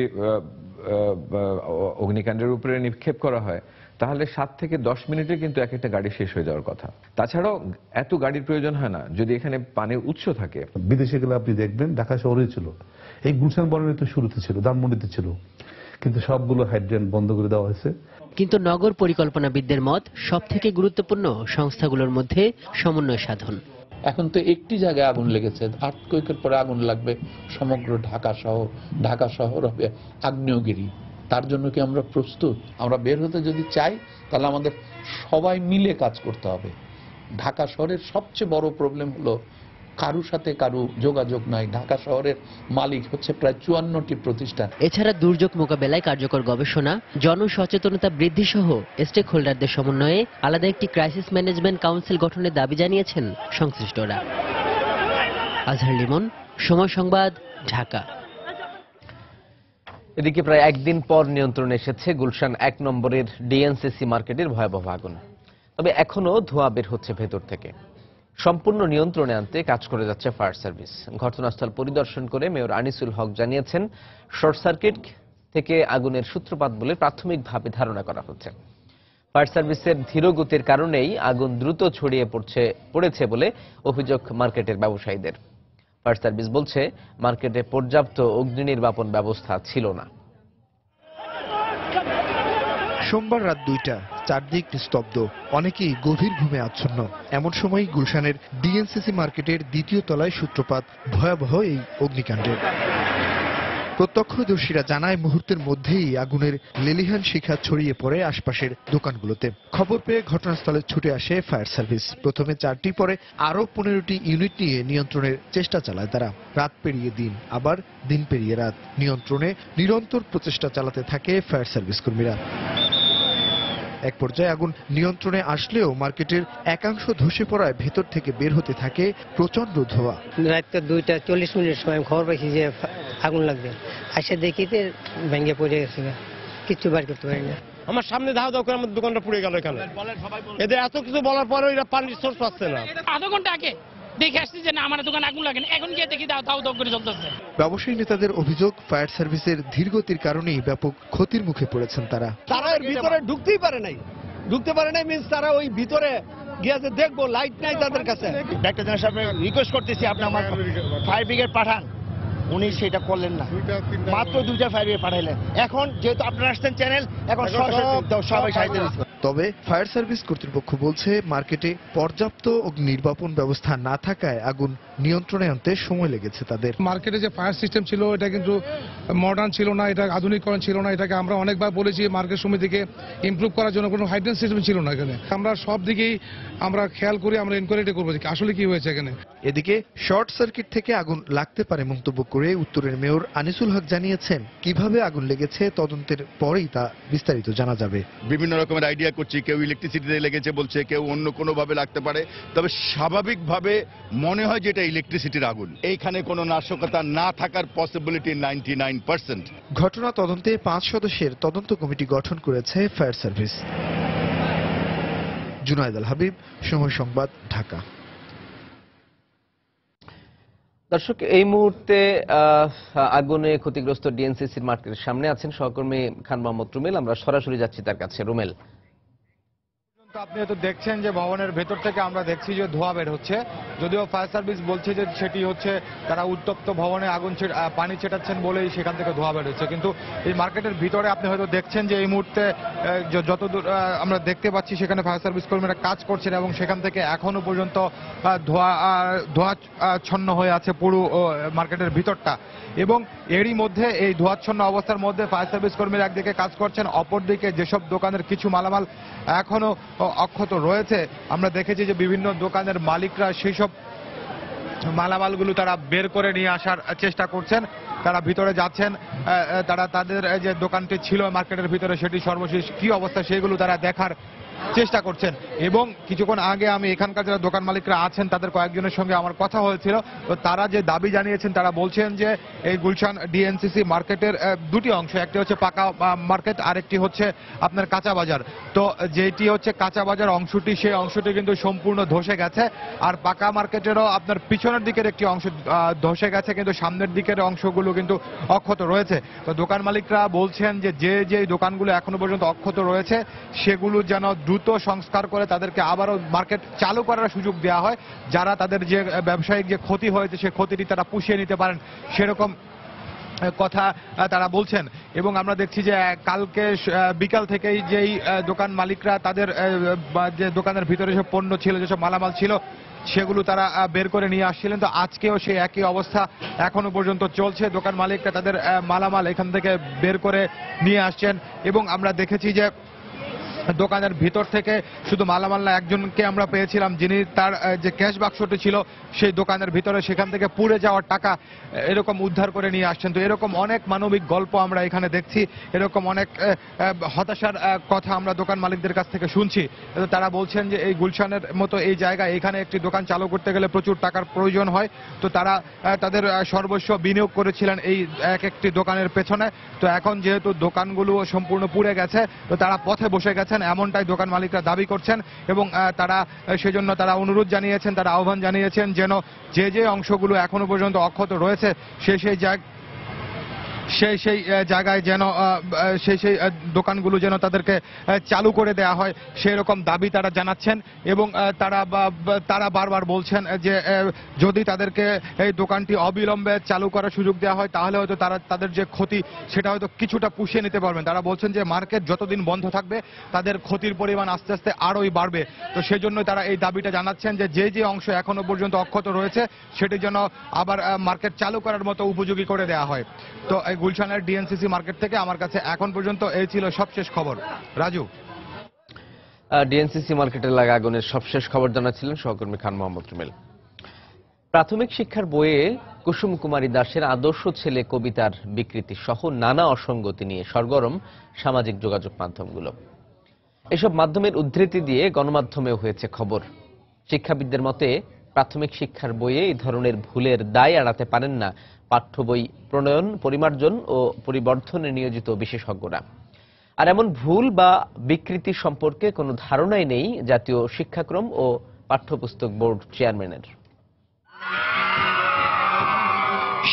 অগ্নিকাণ্ডের উপরে নিক্ষেপ করা হয় তাহলে 7 থেকে 10 মিনিটে কিন্তু এক একটা গাড়ি শেষ হয়ে যাওয়ার কথা। তাছাড়াও এত গাড়ির প্রয়োজন হয় না যদি এখানে পানির উৎস থাকে। বিদেশে গেলে আপনি দেখবেন ঢাকা শহরে ছিল, এই গুলশান বনানী তো শুরুতে ছিল, ধানমন্ডিতে ছিল, কিন্তু সবগুলো হাইড্রেন্ট বন্ধ করে দেওয়া হয়েছে। কিন্তু নগর পরিকল্পনাবিদদের মত, সবথেকে গুরুত্বপূর্ণ সংস্থাগুলোর মধ্যে সমন্বয় সাধন। এখন তো একটি জায়গায় আগুন লেগেছে, আর্থকুয়েকের পরে আগুন লাগবে সমগ্র ঢাকা শহর হবে আগ্নেয়গিরি। তার জন্য কি আমরা প্রস্তুত? আমরা বের হতে যদি চাই তাহলে আমাদের সবাই মিলে কাজ করতে হবে। ঢাকা শহরের সবচেয়ে বড় প্রবলেম হলো কারুর সাথে কারু যোগাযোগ নাই। ঢাকা শহরের মালিক হচ্ছে প্রায় 54টি প্রতিষ্ঠান। এছাড়া দুর্যোগ মোকাবেলায় কার্যকর গবেষণা, জনসচেতনতা বৃদ্ধি সহ স্টেক হোল্ডারদের সমন্বয়ে আলাদা একটি ক্রাইসিস ম্যানেজমেন্ট কাউন্সিল গঠনের দাবি জানিয়েছেন সংশ্লিষ্টরা। আজহার লিমন, সময় সংবাদ, ঢাকা। এদিকে প্রায় একদিন পর নিয়ন্ত্রণে এসেছে গুলশান 1 নম্বরের ডিএনসিসি মার্কেটের ভয়াবহ আগুন। তবে এখনো ধোঁয়া বের হচ্ছে ভেতর থেকে। সম্পূর্ণ নিয়ন্ত্রণে আনতে কাজ করে যাচ্ছে ফায়ার সার্ভিস। ঘটনাস্থল পরিদর্শন করে মেয়র আনিসুল হক জানিয়েছেন, শর্ট সার্কিট থেকে আগুনের সূত্রপাত বলে প্রাথমিকভাবে ধারণা করা হচ্ছে। ফায়ার সার্ভিসের ধীরগতির কারণেই আগুন দ্রুত ছড়িয়ে পড়েছে বলে অভিযোগ মার্কেটের ব্যবসায়ীদের। ফায়ার সার্ভিস বলছে, মার্কেটে পর্যাপ্ত অগ্নি নির্বাপন ব্যবস্থা ছিল না। সোমবার রাত 2টা, চারদিক নিস্তব্ধ, অনেকেই গভীর ঘুমে আচ্ছন্ন। এমন সময় গুলশানের ডিএনসিসি মার্কেটের 2য় তলায় সূত্রপাত ভয়াবহ এই অগ্নিকাণ্ডের। প্রত্যক্ষদর্শীরা জানায়, মুহূর্তের মধ্যেই আগুনের লেলিহান শিখা ছড়িয়ে পড়ে আশপাশের দোকানগুলোতে। খবর পেয়ে ঘটনাস্থলে ছুটে আসে ফায়ার সার্ভিস। প্রথমে 4টি, পরে আরও 15টি ইউনিট নিয়ে নিয়ন্ত্রণের চেষ্টা চালায় তারা। রাত পেরিয়ে দিন, আবার দিন পেরিয়ে রাত, নিয়ন্ত্রণে নিরন্তর প্রচেষ্টা চালাতে থাকে ফায়ার সার্ভিস কর্মীরা। এক পর্যায়ে আগুন নিয়ন্ত্রণে আসলেও মার্কেটের একাংশ ধসে পড়ায় ভেতর থেকে বের হতে থাকে প্রচন্ড ধোঁয়া। রাত 2:40 সময় আমি খবর পাইছি যে আগুন লাগবে, আসে দেখিতে ভেঙে পড়ে গেছে, কিছু বার করতে পারি না। আমার সামনে ধাও ধাও করে আমার দোকানটা পুড়ে গেল। এখানে এদের এত কিছু বলার পরেও এরা পানির সোর্স পাচ্ছে না। আধা ঘন্টা আগে দেখে আসছি যে না আমার দোকান আগুন লাগে না, এখন গিয়ে দেখি দাও দাও করে চলতেছে। ব্যবসায়ী নেতাদের অভিযোগ, ফায়ার সার্ভিসের ধীরগতির কারণেই ব্যাপক ক্ষতির মুখে পড়েছেন তারা। তারা এর ভিতরে ঢুকতেই পারে নাই, মিন্স তারা ওই ভিতরে গিয়েছে দেখবো, লাইট নাই তাদের কাছে। একটা জিনিস আমি রিকোয়েস্ট করতেছি, আপনি আমার ফায়ার ব্রিগেড পাঠান, উনি সেটা করলেন না, মাত্র 2টা ফায়ার ব্রিগেড পাঠাইলেন। এখন যেহেতু আপনারা আসছেন চ্যানেল, এখন সবাই সাহায্য দিচ্ছে। তবে ফায়ার সার্ভিস কর্তৃপক্ষ বলছে মার্কেটে পর্যাপ্ত অগ্নিনির্বাপন ব্যবস্থা না থাকায় আগুন নিয়ন্ত্রণে আনতে সময় লেগেছে তাদের। মার্কেটে যে ফায়ার সিস্টেম ছিল এটা কিন্তু মডার্ন ছিল না, এটা আধুনিকরণ ছিল না। এটাকে আমরা অনেকবার বলেছি মার্কেট সমিতিকে ইমপ্রুভ করার জন্য, কোনো হাইড্রেন সিস্টেম ছিল না এখানে। আমরা সব দিকেই আমরা খেয়াল করি, আমরা ইনকোয়ারি করবো আসলে কি হয়েছে এখানে। এদিকে শর্ট সার্কিট থেকে আগুন লাগতে পারে মন্তব্য করে উত্তরের মেয়র আনিসুল হক জানিয়েছেন, কিভাবে আগুন লেগেছে তদন্তের পরেই তা বিস্তারিত জানা যাবে। বিভিন্ন রকমের আইডিয়া করছি, কেউ ইলেকট্রিসিটিতে লেগেছে বলছে, কেউ অন্য কোনো ভাবে লাগতে পারে, তবে স্বাভাবিকভাবে মনে হয় যে এটা ইলেকট্রিসিটির আগুন। এইখানে কোনো নাশকতা না থাকার পসিবিলিটি 99%। ঘটনা তদন্তে 5 সদস্যের তদন্ত কমিটি গঠন করেছে ফায়ার সার্ভিস। জুনায়েদ আল হাবিব, সময় সংবাদ, ঢাকা। দর্শক, এই মুহূর্তে আগুনে ক্ষতিগ্রস্ত ডিএনসিসির মার্কেটের সামনে আছেন সহকর্মী খান মোহাম্মদ রুমেল। আমরা সরাসরি যাচ্ছি তার কাছে। রুমেল, আপনি হয়তো দেখছেন যে ভবনের ভেতর থেকে আমরা দেখছি যে ধোঁয়া বের হচ্ছে, যদিও ফায়ার সার্ভিস বলছে যে সেটি হচ্ছে তারা উত্তপ্ত ভবনে আগুন পানি ছেটাচ্ছেন বলেই সেখান থেকে ধোঁয়া বের হচ্ছে। কিন্তু এই মার্কেটের ভিতরে আপনি হয়তো দেখছেন যে এই মুহূর্তে যতদূর আমরা দেখতে পাচ্ছি সেখানে ফায়ার সার্ভিস কর্মীরা কাজ করছেন এবং সেখান থেকে এখনো পর্যন্ত ধোঁয়াচ্ছন্ন হয়ে আছে পুরো মার্কেটের ভিতরটা। এবং এরই মধ্যে এই ধোঁয়াচ্ছন্ন অবস্থার মধ্যে ফায়ার সার্ভিস কর্মীরা একদিকে কাজ করছেন, অপরদিকে যেসব দোকানের কিছু মালামাল এখনো অক্ষত রয়েছে, আমরা দেখেছি যে বিভিন্ন দোকানের মালিকরা সেই সব মালামালগুলো তারা বের করে নিয়ে আসার চেষ্টা করছেন। তারা ভিতরে যাচ্ছেন, তারা তাদের যে দোকানটি ছিল মার্কেটের ভিতরে সেটি সর্বশেষ কি অবস্থা সেগুলো তারা দেখার চেষ্টা করছেন। এবং কিছুক্ষণ আগে আমি এখানকার যারা দোকান মালিকরা আছেন তাদের কয়েকজনের সঙ্গে আমার কথা হয়েছিল, তো তারা যে দাবি জানিয়েছেন তারা বলছেন যে এই গুলশান ডিএনসিসি মার্কেটের দুটি অংশ, একটি হচ্ছে পাকা মার্কেট, আরেকটি হচ্ছে আপনার কাঁচা বাজার। তো যেটি হচ্ছে কাঁচা বাজার অংশটি, সেই অংশটি কিন্তু সম্পূর্ণ ধসে গেছে, আর পাকা মার্কেটেরও আপনার পিছনের দিকের একটি অংশ ধসে গেছে, কিন্তু সামনের দিকের অংশগুলো কিন্তু অক্ষত রয়েছে। তো দোকান মালিকরা বলছেন যে যে দোকানগুলো এখনো পর্যন্ত অক্ষত রয়েছে সেগুলো যেন দ্রুত সংস্কার করে তাদেরকে আবারও মার্কেট চালু করার সুযোগ দেওয়া হয়, যারা তাদের যে ব্যবসায়িক যে ক্ষতি হয়েছে সেই ক্ষতিটি তারা পুষিয়ে নিতে পারেন, সেরকম কথা তারা বলছেন। এবং আমরা দেখছি যে কালকে বিকাল থেকেই যেই দোকান মালিকরা তাদের যে দোকানের ভিতরে সব পণ্য ছিল, যেসব মালামাল ছিল সেগুলো তারা বের করে নিয়ে আসছিলেন, তো আজকেও সেই একই অবস্থা এখনো পর্যন্ত চলছে। দোকান মালিকরা তাদের মালামাল এখান থেকে বের করে নিয়ে আসছেন এবং আমরা দেখেছি যে দোকানের ভিতর থেকে শুধু মালামাল না, একজনকে আমরা পেয়েছিলাম যিনি তার যে ক্যাশ বাক্সটি ছিল সেই দোকানের ভিতরে সেখান থেকে পুড়ে যাওয়ার টাকা এরকম উদ্ধার করে নিয়ে আসছেন। তো এরকম অনেক মানবিক গল্প আমরা এখানে দেখছি, এরকম অনেক হতাশার কথা আমরা দোকান মালিকদের কাছ থেকে শুনছি। তারা বলছেন যে এই গুলশানের মতো এই জায়গায় এখানে একটি দোকান চালু করতে গেলে প্রচুর টাকার প্রয়োজন হয়, তো তারা তাদের সর্বস্ব বিনিয়োগ করেছিলেন এই একটি দোকানের পেছনে। তো এখন যেহেতু দোকানগুলো সম্পূর্ণ পুড়ে গেছে, তো তারা পথে বসে গেছে এমনটাই দোকান মালিকরা দাবি করছেন এবং তারা সেজন্য তারা অনুরোধ জানিয়েছেন, তারা আহ্বান জানিয়েছেন যেন যে অংশগুলো এখনো পর্যন্ত অক্ষত রয়েছে সেই জায়গায় যেন সেই দোকানগুলো যেন তাদেরকে চালু করে দেওয়া হয়, সেই রকম দাবি তারা জানাচ্ছেন। এবং তারা বারবার বলছেন যে যদি তাদেরকে এই দোকানটি অবিলম্বে চালু করার সুযোগ দেওয়া হয় তাহলে হয়তো তারা তাদের যে ক্ষতি সেটা হয়তো কিছুটা পুষিয়ে নিতে পারবেন। তারা বলছেন যে মার্কেট যতদিন বন্ধ থাকবে তাদের ক্ষতির পরিমাণ আস্তে আস্তে আরোই বাড়বে। তো সেজন্য তারা এই দাবিটা জানাচ্ছেন যে যে অংশ এখনো পর্যন্ত অক্ষত রয়েছে সেটি যেন আবার মার্কেট চালু করার মতো উপযোগী করে দেওয়া হয়। তো গুলশানের ডিএনসিসি মার্কেট থেকে আমার কাছে এখন পর্যন্ত এই ছিল সবশেষ খবর। রাজু, ডিএনসিসি মার্কেটের লাগা আগুনের সবশেষ খবর জানাচ্ছিলেন সহকর্মী খান মোহাম্মদ রুমেল। প্রাথমিক শিক্ষার বইয়ে কুসুম কুমারী দাসের আদর্শ ছেলে কবিতার বিকৃতি সহ নানা অসঙ্গতি নিয়ে সরগরম সামাজিক যোগাযোগ মাধ্যমগুলো। এসব মাধ্যমের উদ্ধৃতি দিয়ে গণমাধ্যমেও হয়েছে খবর। শিক্ষাবিদদের মতে প্রাথমিক শিক্ষার বইয়ে এই ধরনের ভুলের দায় এড়াতে পারেন না পাঠ্য বই প্রণয়ন, পরিমার্জন ও পরিবর্ধনে নিয়োজিত বিশেষজ্ঞরা। আর এমন ভুল বা বিকৃতি সম্পর্কে কোনো ধারণাই নেই জাতীয় শিক্ষাক্রম ও পাঠ্যপুস্তক বোর্ড চেয়ারম্যানের।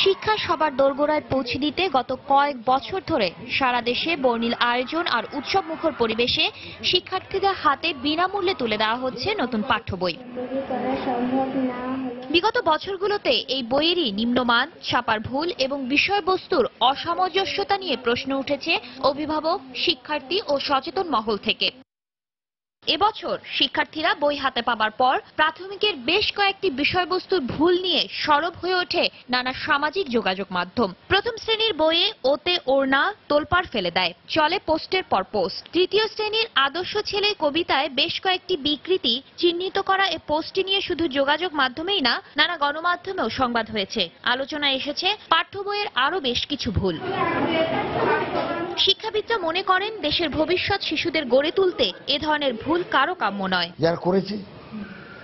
শিক্ষা সবার দোরগোড়ায় পৌঁছে দিতে গত কয়েক বছর ধরে সারা দেশে বর্ণিল আয়োজন আর উৎসব মুখর পরিবেশে শিক্ষার্থীদের হাতে বিনামূল্যে তুলে দেওয়া হচ্ছে নতুন পাঠ্য বই। বিগত বছরগুলোতে এই বইয়েরই নিম্নমান, ছাপার ভুল এবং বিষয়বস্তুর অসামঞ্জস্যতা নিয়ে প্রশ্ন উঠেছে অভিভাবক, শিক্ষার্থী ও সচেতন মহল থেকে। এবছর শিক্ষার্থীরা বই হাতে পাবার পর প্রাথমিকের বেশ কয়েকটি বিষয়বস্তুর ভুল নিয়ে সরব হয়ে ওঠে নানা সামাজিক যোগাযোগ মাধ্যম। প্রথম শ্রেণীর বইয়ে ওতে ওড়না তোলপাড় ফেলে দেয়, চলে পোস্টের পর পোস্ট। তৃতীয় শ্রেণীর আদর্শ ছেলে কবিতায় বেশ কয়েকটি বিকৃতি চিহ্নিত করা এ পোস্টটি নিয়ে শুধু যোগাযোগ মাধ্যমেই না, নানা গণমাধ্যমেও সংবাদ হয়েছে। আলোচনায় এসেছে পাঠ্য বইয়ের আরো বেশ কিছু ভুল। শিক্ষাবিদরা মনে করেন দেশের ভবিষ্যৎ শিশুদের গড়ে তুলতে এ ধরনের ভুল কারো কাম্য নয়। যারা করেছে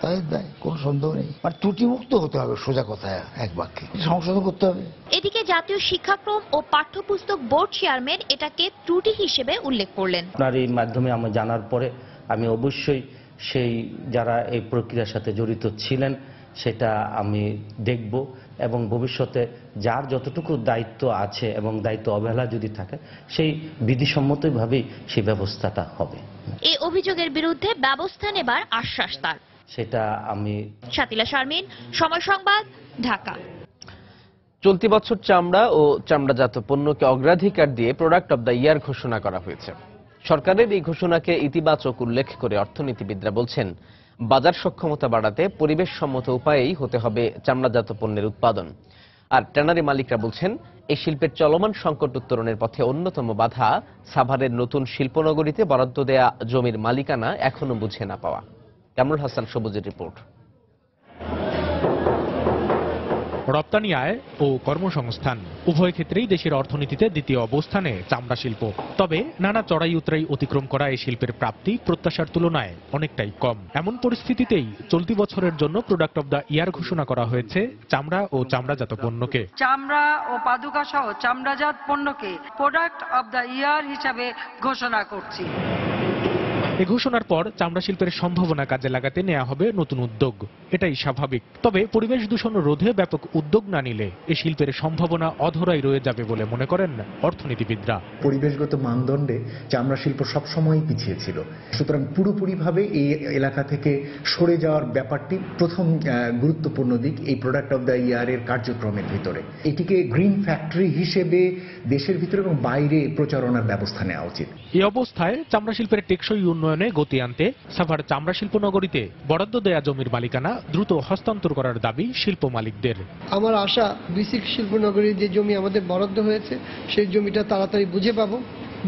তাদের দায়, কোনো সন্দেহ নেই। আর ত্রুটিমুক্ত হতে হবে, সোজা কথা এক বাক্যে সংশোধন করতে হবে। এদিকে জাতীয় শিক্ষাক্রম ও পাঠ্যপুস্তক বোর্ড চেয়ারম্যান এটাকে ত্রুটি হিসেবে উল্লেখ করলেন। আপনার এই মাধ্যমে আমি জানার পরে আমি অবশ্যই সেই যারা এই প্রক্রিয়ার সাথে জড়িত ছিলেন সেটা আমি দেখব এবং ভবিষ্যতে যার যতটুকু দায়িত্ব আছে এবং দায়িত্ব অবহেলা যদি থাকে সেই বিধিসম্মতভাবেই সেই ব্যবস্থাটা হবে। এই অভিযোগের বিরুদ্ধে ব্যবস্থা নেবার আশ্বাস তার। সেটা আমি। শাতিলা শারমিন, সময় সংবাদ, ঢাকা। চলতি বছর চামড়া ও চামড়াজাত পণ্যকে অগ্রাধিকার দিয়ে প্রোডাক্ট অব দ্য ইয়ার ঘোষণা করা হয়েছে। সরকারের এই ঘোষণাকে ইতিবাচক উল্লেখ করে অর্থনীতিবিদরা বলছেন, বাজার সক্ষমতা বাড়াতে পরিবেশসম্মত উপায়েই হতে হবে চামড়াজাত পণ্যের উৎপাদন। আর ট্যানারি মালিকরা বলছেন, এই শিল্পের চলমান সংকট উত্তরণের পথে অন্যতম বাধা সাভারের নতুন শিল্পনগরীতে বরাদ্দ দেয়া জমির মালিকানা এখনো বুঝে না পাওয়া। কামরুল হাসান সবুজের রিপোর্ট। রপ্তানি আয় ও কর্মসংস্থান উভয় ক্ষেত্রেই দেশের অর্থনীতিতে দ্বিতীয় অবস্থানে চামড়া শিল্প। তবে নানা চড়াই উতরাই অতিক্রম করা এই শিল্পের প্রাপ্তি প্রত্যাশার তুলনায় অনেকটাই কম। এমন পরিস্থিতিতেই চলতি বছরের জন্য প্রোডাক্ট অব দ্য ইয়ার ঘোষণা করা হয়েছে চামড়া ও চামড়াজাত পণ্যকে। চামড়া ও পাদুকা সহ চামড়াজাত পণ্যকে প্রোডাক্ট অব দ্য ইয়ার হিসাবে ঘোষণা করছি। এ ঘোষণার পর চামড়া শিল্পের সম্ভাবনা কাজে লাগাতে নেওয়া হবে নতুন উদ্যোগ, এটাই স্বাভাবিক। তবে পরিবেশ দূষণ রোধে ব্যাপক উদ্যোগ না নিলে এ শিল্পের সম্ভাবনা অধরাই রয়ে যাবে বলে মনে করেন অর্থনীতিবিদরা। পরিবেশগত মানদণ্ডে চামড়া শিল্প সবসময় পিছিয়ে ছিল, সুতরাং পুরোপুরিভাবে এই এলাকা থেকে সরে যাওয়ার ব্যাপারটি প্রথম গুরুত্বপূর্ণ দিক এই প্রোডাক্ট অব দ্য ইয়ারের কার্যক্রমের ভিতরে। এটিকে গ্রিন ফ্যাক্টরি হিসেবে দেশের ভিতরে এবং বাইরে প্রচারণার ব্যবস্থা নেওয়া উচিত। এই অবস্থায় চামড়া শিল্পের টেকসই উন্নয়নে গতি আনতে সাভার চামড়া শিল্প নগরীতে বরাদ্দ দেয়া জমির মালিকানা দ্রুত হস্তান্তর করার দাবি শিল্প মালিকদের। আমার আশা বিসিক শিল্পনগরীর যে জমি আমাদের বরাদ্দ হয়েছে সেই জমিটা তাড়াতাড়ি বুঝে পাবো।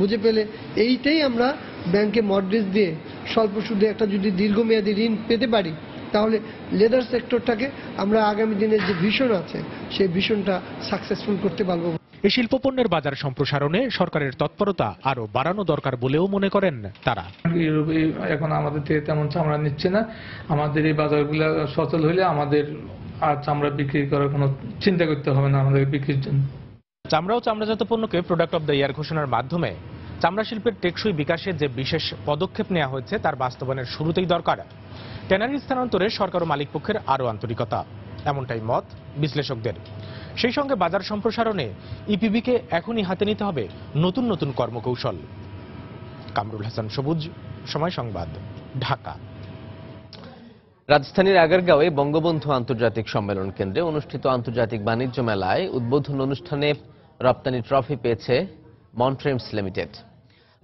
বুঝে পেলে এইটাই আমরা ব্যাংকে মর্টগেজ দিয়ে স্বল্প সুদে একটা যদি দীর্ঘমেয়াদী ঋণ পেতে পারি, তাহলে লেদার সেক্টরটাকে আমরা আগামী দিনের যে ভিশন আছে সেই ভিশনটা সাকসেসফুল করতে পারবো। এই শিল্পপণ্যের বাজার সম্প্রসারণে সরকারের তৎপরতা আরো বাড়ানো দরকার বলেও মনে করেন তারা। ইউরোপে এখন আমাদের থেকে তেমন চামড়া নিচ্ছে না, আমাদের এই বাজারগুলো সচল হলে আমাদের আর চামড়া বিক্রি করার কোনো চিন্তা করতে হবে না আমাদের বিক্রির জন্য। চামড়া ও চামড়াজাত পণ্যকে প্রোডাক্ট অব দ্য ইয়ার ঘোষণার মাধ্যমে চামড়া শিল্পের টেকসই বিকাশে যে বিশেষ পদক্ষেপ নেওয়া হয়েছে তার বাস্তবায়নের শুরুতেই দরকার ট্যানারি স্থানান্তরে সরকার ও মালিক পক্ষের আরও আন্তরিকতা, এমনটাই মত বিশ্লেষকদের। সেই সঙ্গে বাজার সম্প্রসারণে ইপিবিকে এখনই হাতে নিতে হবে নতুন নতুন কর্মকৌশল। কামরুল হাসান সবুজ, সময় সংবাদ, ঢাকা। রাজধানীর আগারগাঁওয়ে বঙ্গবন্ধু আন্তর্জাতিক সম্মেলন কেন্দ্রে অনুষ্ঠিত আন্তর্জাতিক বাণিজ্য মেলায় উদ্বোধন অনুষ্ঠানে রপ্তানি ট্রফি পেয়েছে মন্ট্রেমস লিমিটেড।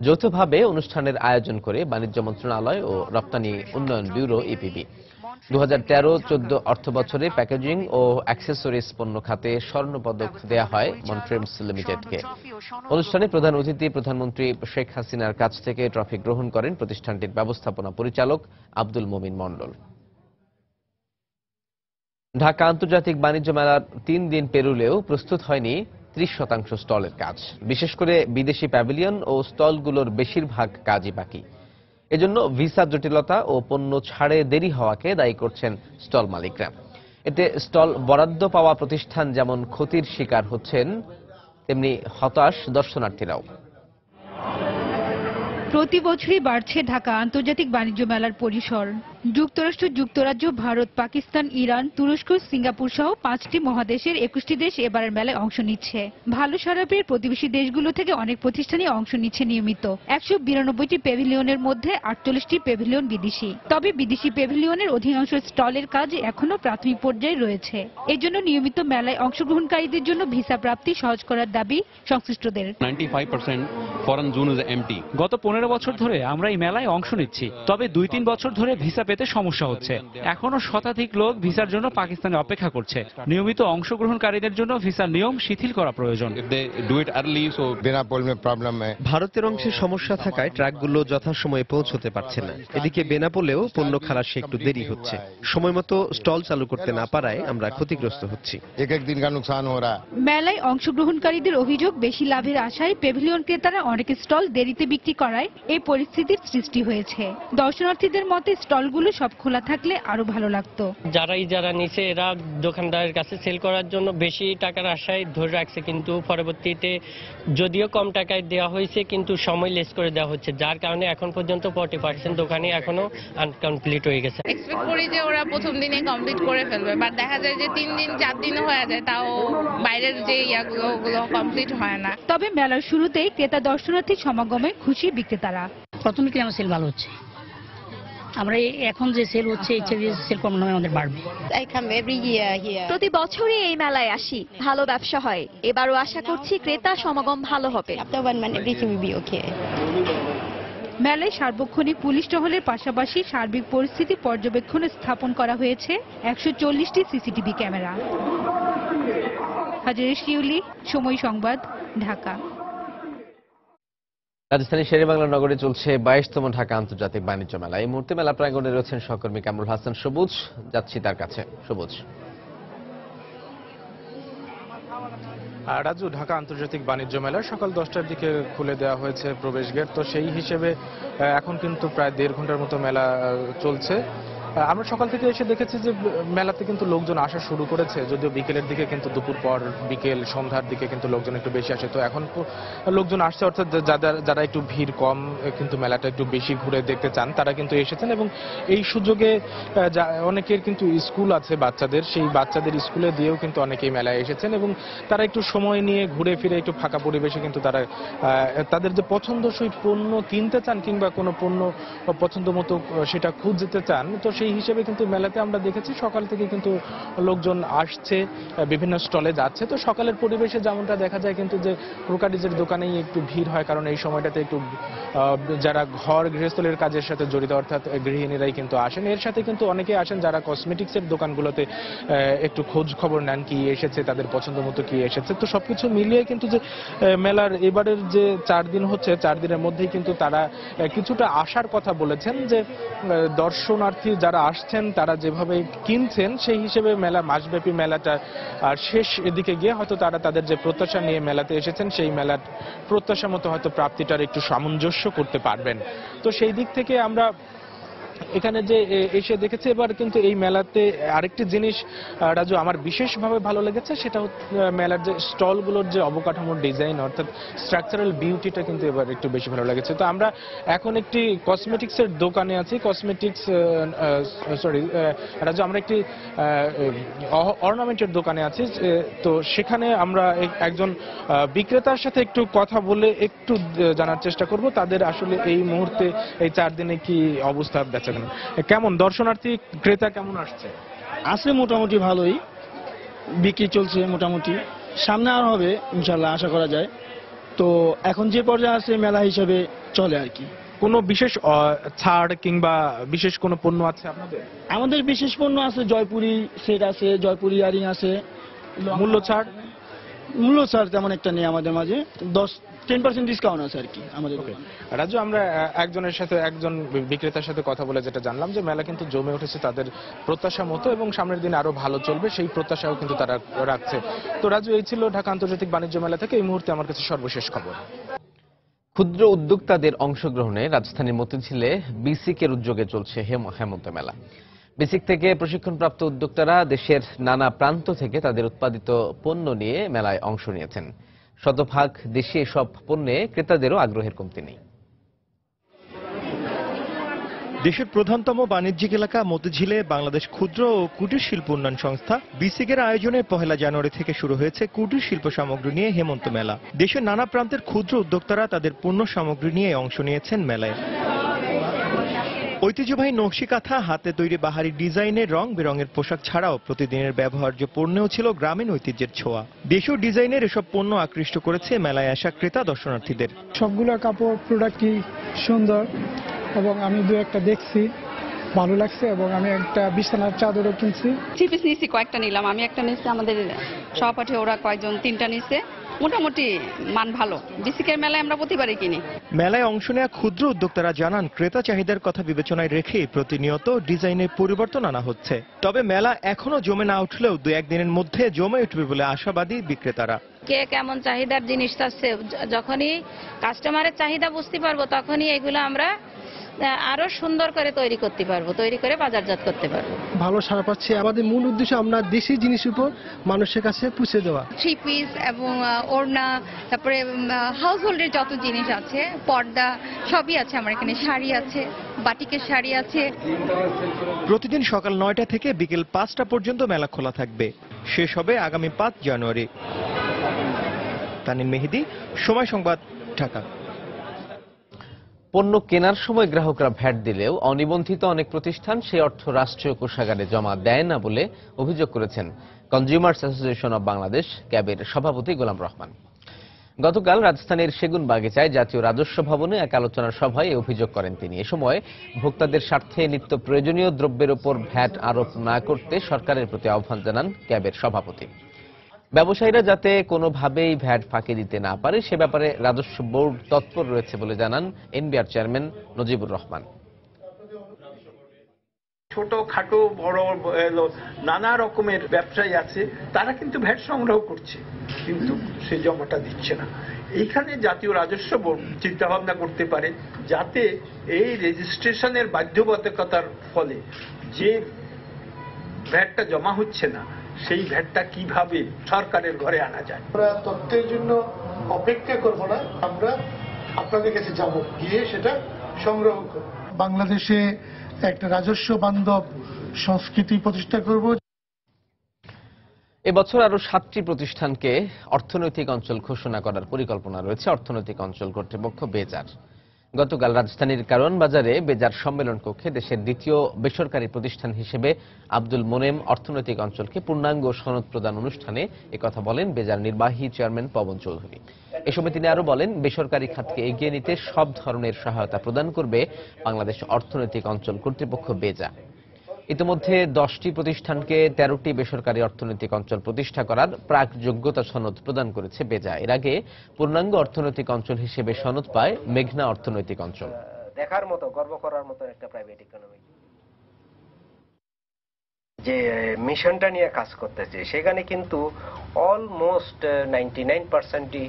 যৌথভাবে অনুষ্ঠানের আয়োজন করে বাণিজ্য মন্ত্রণালয় ও রপ্তানি উন্নয়ন ব্যুরো ইপিবি 2013-14 অর্থ বছরে প্যাকেজিং ও অ্যাক্সেসরিজ পণ্য খাতে স্বর্ণ পদক দেয়া হয় মন্ট্রেমস লিমিটেডকে। অনুষ্ঠানে প্রধান অতিথি প্রধানমন্ত্রী শেখ হাসিনার কাছ থেকে ট্রফি গ্রহণ করেন প্রতিষ্ঠানটির ব্যবস্থাপনা পরিচালক আব্দুল মোমিন মণ্ডল। ঢাকা আন্তর্জাতিক বাণিজ্য মেলার 3 দিন পেরুলেও প্রস্তুত হয়নি 30% স্টলের কাজ। বিশেষ করে বিদেশি প্যাভিলিয়ন ও স্টলগুলোর বেশিরভাগ কাজই বাকি। এজন্য ভিসা জটিলতা ও পণ্য ছাড়ে দেরি হওয়াকে দায়ী করছেন স্টল মালিকরা। এতে স্টল বরাদ্দ পাওয়া প্রতিষ্ঠান যেমন ক্ষতির শিকার হচ্ছেন, তেমনি হতাশ দর্শনার্থীরাও। প্রতি বছরই বাড়ছে ঢাকা আন্তর্জাতিক বাণিজ্য মেলার পরিসর। যুক্তরাষ্ট্র, যুক্তরাজ্য, ভারত, পাকিস্তান, ইরান, তুরস্ক, সিঙ্গাপুর সহ 5টি মহাদেশের 21টি দেশ এবারের মেলায় অংশ নিচ্ছে। ভালো সাড়া পেয়ে প্রতিবেশী দেশগুলো থেকে অনেক প্রতিষ্ঠানই অংশ নিচ্ছে নিয়মিত। 192টি প্যাভিলিয়নের মধ্যে 48টি প্যাভিলিয়ন বিদেশি। তবে বিদেশি প্যাভিলিয়নের অধিকাংশ স্টলের কাজ এখনো প্রাথমিক পর্যায়ে রয়েছে। এজন্য নিয়মিত মেলায় অংশগ্রহণকারীদের জন্য ভিসা প্রাপ্তি সহজ করার দাবি সংশ্লিষ্টদের। 95% ফরেন জোন ইজ এমটি। গত 15 বছর ধরে আমরা এই মেলায় অংশ নিচ্ছি, তবে 2-3 বছর ধরে ভিসা পেতে সমস্যা হচ্ছে। এখনো শতাধিক লোক ভিসার জন্য পাকিস্তানে অপেক্ষা করছে। নিয়মিত অংশগ্রহণকারীদের জন্য ভিসার নিয়ম শিথিল করা প্রয়োজন। ভারতের অংশে সমস্যা থাকায় ট্রাকগুলো যথাসময়ে পৌঁছতে পারছে না। এদিকে বেনাপোলেও পণ্য খালাসে একটু দেরি হচ্ছে। সময় মতো স্টল চালু করতে না পারায় আমরা ক্ষতিগ্রস্ত হচ্ছি। মেলায় অংশগ্রহণকারীদের অভিযোগ, বেশি লাভের আশায় প্যাভিলিয়ন ক্রেতারা অনেক স্টল দেরিতে বিক্রি করায় এই পরিস্থিতির সৃষ্টি হয়েছে। দর্শনার্থীদের মতে স্টলগুলো সব খোলা থাকলে আরো ভালো লাগতো। যারা নিচে এরা দোকানদারের কাছে সেল করার জন্য বেশি টাকার আশায় ধরে রাখছে, কিন্তু পরবর্তীতে যদিও কম টাকায় দেওয়া হয়েছে কিন্তু সময় লেস করে দেওয়া হচ্ছে, যার কারণে এখন পর্যন্ত 40% দোকানে এখনো আনকমপ্লিট হয়ে গেছে। এক্সপেক্ট করি যে ওরা প্রথম দিনে কমপ্লিট করে ফেলবে, বাট দেখা যায় যে 3 দিন 4 দিনও হয়ে যায়, তাও বাইরের যে ওগুলো কমপ্লিট হয় না। তবে মেলার শুরুতেই ক্রেতা দর্শনার্থী সমাগমে খুশি বিক্রেতারা। প্রথম দিকে আমার সেল ভালো হচ্ছে, আমরা এখন যে সেল হচ্ছে সেল কম নয়, আমাদের বাড়বে। প্রতি বছরই এই মেলায় আসি, ভালো ব্যবসা হয়। এবারও আশা করছি ক্রেতা সমাগম ভালো হবে। মেলায় সার্বক্ষণিক পুলিশ টহলের পাশাপাশি সার্বিক পরিস্থিতি পর্যবেক্ষণে স্থাপন করা হয়েছে 140টি সিসিটিভি ক্যামেরা। হাজারে শিউলি, সময় সংবাদ, ঢাকা। রাজধানীর শেরেবাংলা নগরে চলছে 22তম ঢাকা আন্তর্জাতিক বাণিজ্য মেলা। এই মুহূর্তে মেলা প্রাঙ্গণে রয়েছেন সহকর্মী কামরুল হাসান সবুজ। যাচ্ছি তার কাছে। সবুজ। রাজু, ঢাকা আন্তর্জাতিক বাণিজ্য মেলা সকাল 10টার দিকে খুলে দেওয়া হয়েছে প্রবেশ গেট। তো সেই হিসেবে এখন কিন্তু প্রায় 1.5 ঘন্টার মতো মেলা চলছে। আমরা সকাল থেকে এসে দেখেছি যে মেলাতে কিন্তু লোকজন আসা শুরু করেছে, যদিও বিকেলের দিকে কিন্তু দুপুর পর বিকেল সন্ধ্যার দিকে কিন্তু লোকজন একটু বেশি আসে। তো এখন লোকজন আসছে, অর্থাৎ যারা একটু ভিড় কম কিন্তু মেলাটা একটু বেশি ঘুরে দেখতে চান তারা কিন্তু এসেছেন। এবং এই সুযোগে অনেকের কিন্তু স্কুল আছে বাচ্চাদের, সেই বাচ্চাদের স্কুলে দিয়েও কিন্তু অনেকেই মেলায় এসেছেন এবং তারা একটু সময় নিয়ে ঘুরে ফিরে একটু ফাঁকা পরিবেশে কিন্তু তারা তাদের যে পছন্দসই পণ্য কিনতে চান কিংবা কোনো পণ্য পছন্দ মতো সেটা খুঁজতে চান, তো সেই হিসেবে কিন্তু মেলাতে আমরা দেখেছি সকাল থেকে কিন্তু লোকজন আসছে, বিভিন্ন স্টলে যাচ্ছে। তো সকালের পরিবেশে যেমনটা দেখা যায় কিন্তু যে ক্রোকারিজের দোকানেই একটু ভিড় হয়, কারণ এই সময়টাতে একটু যারা গৃহস্থলের কাজের সাথে জড়িত অর্থাৎ গৃহিণীরাই কিন্তু আসেন। এর সাথে কিন্তু অনেকে আসেন যারা কসমেটিক্সের দোকানগুলোতে একটু খোঁজ খবর নেন কি এসেছে, তাদের পছন্দ মতো কি এসেছে। তো সবকিছু মিলিয়ে কিন্তু যে মেলার এবারের যে 4 দিন হচ্ছে, 4 দিনের মধ্যেই কিন্তু তারা কিছুটা আশার কথা বলেছেন যে দর্শনার্থী যারা আসছেন তারা যেভাবে কিনছেন সেই হিসেবে মেলা মাসব্যাপী মেলাটা শেষ এদিকে গিয়ে হয়তো তারা তাদের যে প্রত্যাশা নিয়ে মেলাতে এসেছেন সেই মেলার প্রত্যাশা মতো হয়তো প্রাপ্তিটার একটু সামঞ্জস্য করতে পারবেন। তো সেই দিক থেকে আমরা এখানে যে এসে দেখেছি এবার কিন্তু এই মেলাতে আরেকটি জিনিস রাজু আমার বিশেষভাবে ভালো লেগেছে, সেটা মেলার যে স্টলগুলোর যে অবকাঠামোর ডিজাইন অর্থাৎ স্ট্রাকচারাল বিউটিটা কিন্তু এবার একটু বেশি ভালো লেগেছে। তো আমরা এখন একটি কসমেটিক্সের দোকানে আছি, রাজু আমরা একটি অর্নামেন্টের দোকানে আছি। তো সেখানে আমরা একজন বিক্রেতার সাথে একটু কথা বলে একটু জানার চেষ্টা করব তাদের আসলে এই মুহূর্তে এই 4 দিনে কি অবস্থা, কেমন দর্শনার্থী ক্রেতা কেমন আসছে? আছে মোটামুটি ভালোই বিক্রি চলছে, মোটামুটি সামনে আর হবে ইনশাল্লাহ আশা করা যায়। তো এখন যে পর্যায়ে আছে মেলা হিসেবে চলে আর কি। কোনো বিশেষ ছাড় কিংবা বিশেষ কোনো পণ্য আছে আপনাদের? আমাদের বিশেষ পণ্য আছে, জয়পুরি সেট আছে, জয়পুরি ইয়ারিং আছে। মূল্য ছাড় তেমন একটা নেই আমাদের মাঝে, 10% ডিসকাউন্ট আছে আর কি আমাদের। রাজু আমরা একজন বিক্রেতার সাথে কথা বলে যেটা জানলাম যে মেলা কিন্তু জমে উঠেছে তাদের প্রত্যাশা মতো এবং সামনের দিন আরো ভালো চলবে সেই প্রত্যাশাও কিন্তু তারা রাখছে। তো রাজু, এই ছিল ঢাকা আন্তর্জাতিক বাণিজ্য মেলা থেকে এই মুহূর্তে আমার কাছে সর্বশেষ খবর। ক্ষুদ্র উদ্যোক্তাদের অংশগ্রহণে রাজধানীর মতিঝিলে বিসিকের উদ্যোগে চলছে হেমন্ত মেলা। বিসিক থেকে প্রশিক্ষণপ্রাপ্ত উদ্যোক্তারা দেশের নানা প্রান্ত থেকে তাদের উৎপাদিত পণ্য নিয়ে মেলায় অংশ নিয়েছেন। শতভাগ দেশি এসব পণ্যে ক্রেতাদেরও আগ্রহের কমতি নেই। দেশের প্রধানতম বাণিজ্যিক এলাকা মতিঝিলে বাংলাদেশ ক্ষুদ্র ও কুটির শিল্প উন্নয়ন সংস্থা বিসিকের আয়োজনে 1 জানুয়ারি থেকে শুরু হয়েছে কুটির শিল্প সামগ্রী নিয়ে হেমন্ত মেলা। দেশের নানা প্রান্তের ক্ষুদ্র উদ্যোক্তারা তাদের পণ্য সামগ্রী নিয়ে অংশ নিয়েছেন মেলায়। ঐতিহ্যবাহী নকশি কাঁথা, হাতে তৈরি বাহারি ডিজাইনের রং বেরঙের পোশাক ছাড়াও প্রতিদিনের ব্যবহার্য পণ্যেও ছিল গ্রামীণ ঐতিহ্যের ছোঁয়া। দেশীয় ডিজাইনের এসব পণ্য আকৃষ্ট করেছে মেলায় আসা ক্রেতা দর্শনার্থীদের। সবগুলো কাপড় প্রোডাক্টই সুন্দর এবং আমি দু একটা দেখছি, ভালো লাগছে এবং আমি একটা বিছানার চাদরও কিনছি। থ্রি পিস নিয়েছি, কয়েকটা নিলাম। আমি একটা নিয়েছি, আমাদের সহপাঠী ওরা কয়েকজন 3টা নিয়েছে। মোটামুটি মান ভালো। বিসিকের মেলায় আমরা প্রতিবারই কিনি। মেলায় অংশ নেওয়া ক্ষুদ্র উদ্যোক্তারা জানান ক্রেতা চাহিদার কথা বিবেচনায় রেখে প্রতিনিয়ত ডিজাইনের পরিবর্তন আনা হচ্ছে। তবে মেলা এখনো জমে না উঠলেও 2-1 দিনের মধ্যে জমে উঠবে বলে আশাবাদী বিক্রেতারা। কে কেমন চাহিদার জিনিস চাচ্ছে, যখনই কাস্টমারের চাহিদা বুঝতে পারবো তখনই এগুলো আমরা আরো সুন্দর করে তৈরি করতে পারবো, তৈরি করে বাজারজাত করতে পারবো। ভালো সাড়া পাচ্ছি। আমাদের মূল উদ্দেশ্য আমরা দেশি জিনিসের উপর মানুষের কাছে পৌঁছে দেওয়া। থ্রি পিস এবং ওড়না, তারপরে হাউস হোল্ডের যত জিনিস আছে, পর্দা সবই আছে আমার এখানে। শাড়ি আছে, বাটিকের শাড়ি আছে। প্রতিদিন সকাল 9টা থেকে বিকেল 5টা পর্যন্ত মেলা খোলা থাকবে। শেষ হবে আগামী 5 জানুয়ারি। তানিম মেহেদি, সময় সংবাদ, ঢাকা। পণ্য কেনার সময় গ্রাহকরা ভ্যাট দিলেও অনিবন্ধিত অনেক প্রতিষ্ঠান সেই অর্থ রাষ্ট্রীয় কোষাগারে জমা দেয় না বলে অভিযোগ করেছেন কনজিউমার্স অ্যাসোসিয়েশন অব বাংলাদেশ ক্যাবের সভাপতি গোলাম রহমান। গতকাল রাজধানীর সেগুনবাগিচায় জাতীয় রাজস্ব ভবনে এক আলোচনা সভায় এই অভিযোগ করেন তিনি। এ সময় ভোক্তাদের স্বার্থে নিত্য প্রয়োজনীয় দ্রব্যের উপর ভ্যাট আরোপ না করতে সরকারের প্রতি আহ্বান জানান ক্যাবের সভাপতি। ব্যবসায়ীরা যাতে কোনোভাবেই ভ্যাট ফাঁকি দিতে না পারে সে ব্যাপারে রাজস্ব বোর্ড তৎপর রয়েছে বলে জানান এনবিআর চেয়ারম্যান নজিবুর রহমান। ছোট খাটো বড় নানা রকমের ব্যবসায়ী আছে, তারা কিন্তু ভ্যাট সংগ্রহ করছে কিন্তু সে জমাটা দিচ্ছে না। এইখানে জাতীয় রাজস্ব বোর্ড চিন্তা ভাবনা করতে পারে যাতে এই রেজিস্ট্রেশনের বাধ্যবাধকতার ফলে যে ভ্যাটটা জমা হচ্ছে না সেই ভ্যাটটা কিভাবে সরকারের ঘরে আনা যায়। আমরা তথ্যের জন্য অপেক্ষা করব না, আমরা আপনাদের কাছে যাব, গিয়ে সেটা সংগ্রহ করব। বাংলাদেশে একটা রাজস্ব বান্ধব সংস্কৃতি প্রতিষ্ঠা করব। এবছর আরো 7টি প্রতিষ্ঠানকে অর্থনৈতিক অঞ্চল ঘোষণা করার পরিকল্পনা রয়েছে অর্থনৈতিক অঞ্চল কর্তৃপক্ষ বেজার। গতকাল রাজধানীর কারওয়ান বাজারে বেজার সম্মেলন কক্ষে দেশের দ্বিতীয় বেসরকারি প্রতিষ্ঠান হিসেবে আব্দুল মোনেম অর্থনৈতিক অঞ্চলকে পূর্ণাঙ্গ সনদ প্রদান অনুষ্ঠানে একথা বলেন বেজার নির্বাহী চেয়ারম্যান পবন চৌধুরী। এ সময় তিনি আরো বলেন, বেসরকারি খাতকে এগিয়ে নিতে সব ধরনের সহায়তা প্রদান করবে বাংলাদেশ অর্থনৈতিক অঞ্চল কর্তৃপক্ষ বেজা। ইতিমধ্যে 10টি প্রতিষ্ঠানকে 13টি বেসরকারি অর্থনৈতিক অঞ্চল প্রতিষ্ঠা করার প্রাক যোগ্যতা সনদ প্রদান করেছে বেজা। এর আগে পূর্ণাঙ্গ অর্থনৈতিক অঞ্চল হিসেবে সনদ পায় মেঘনা অর্থনৈতিক অঞ্চল। দেখার মতো, গর্ব করার মতো একটা প্রাইভেট ইকোনমি যে মিশনটা নিয়ে কাজ করতেছে, সেখানে কিন্তু অলমোস্ট 99%ই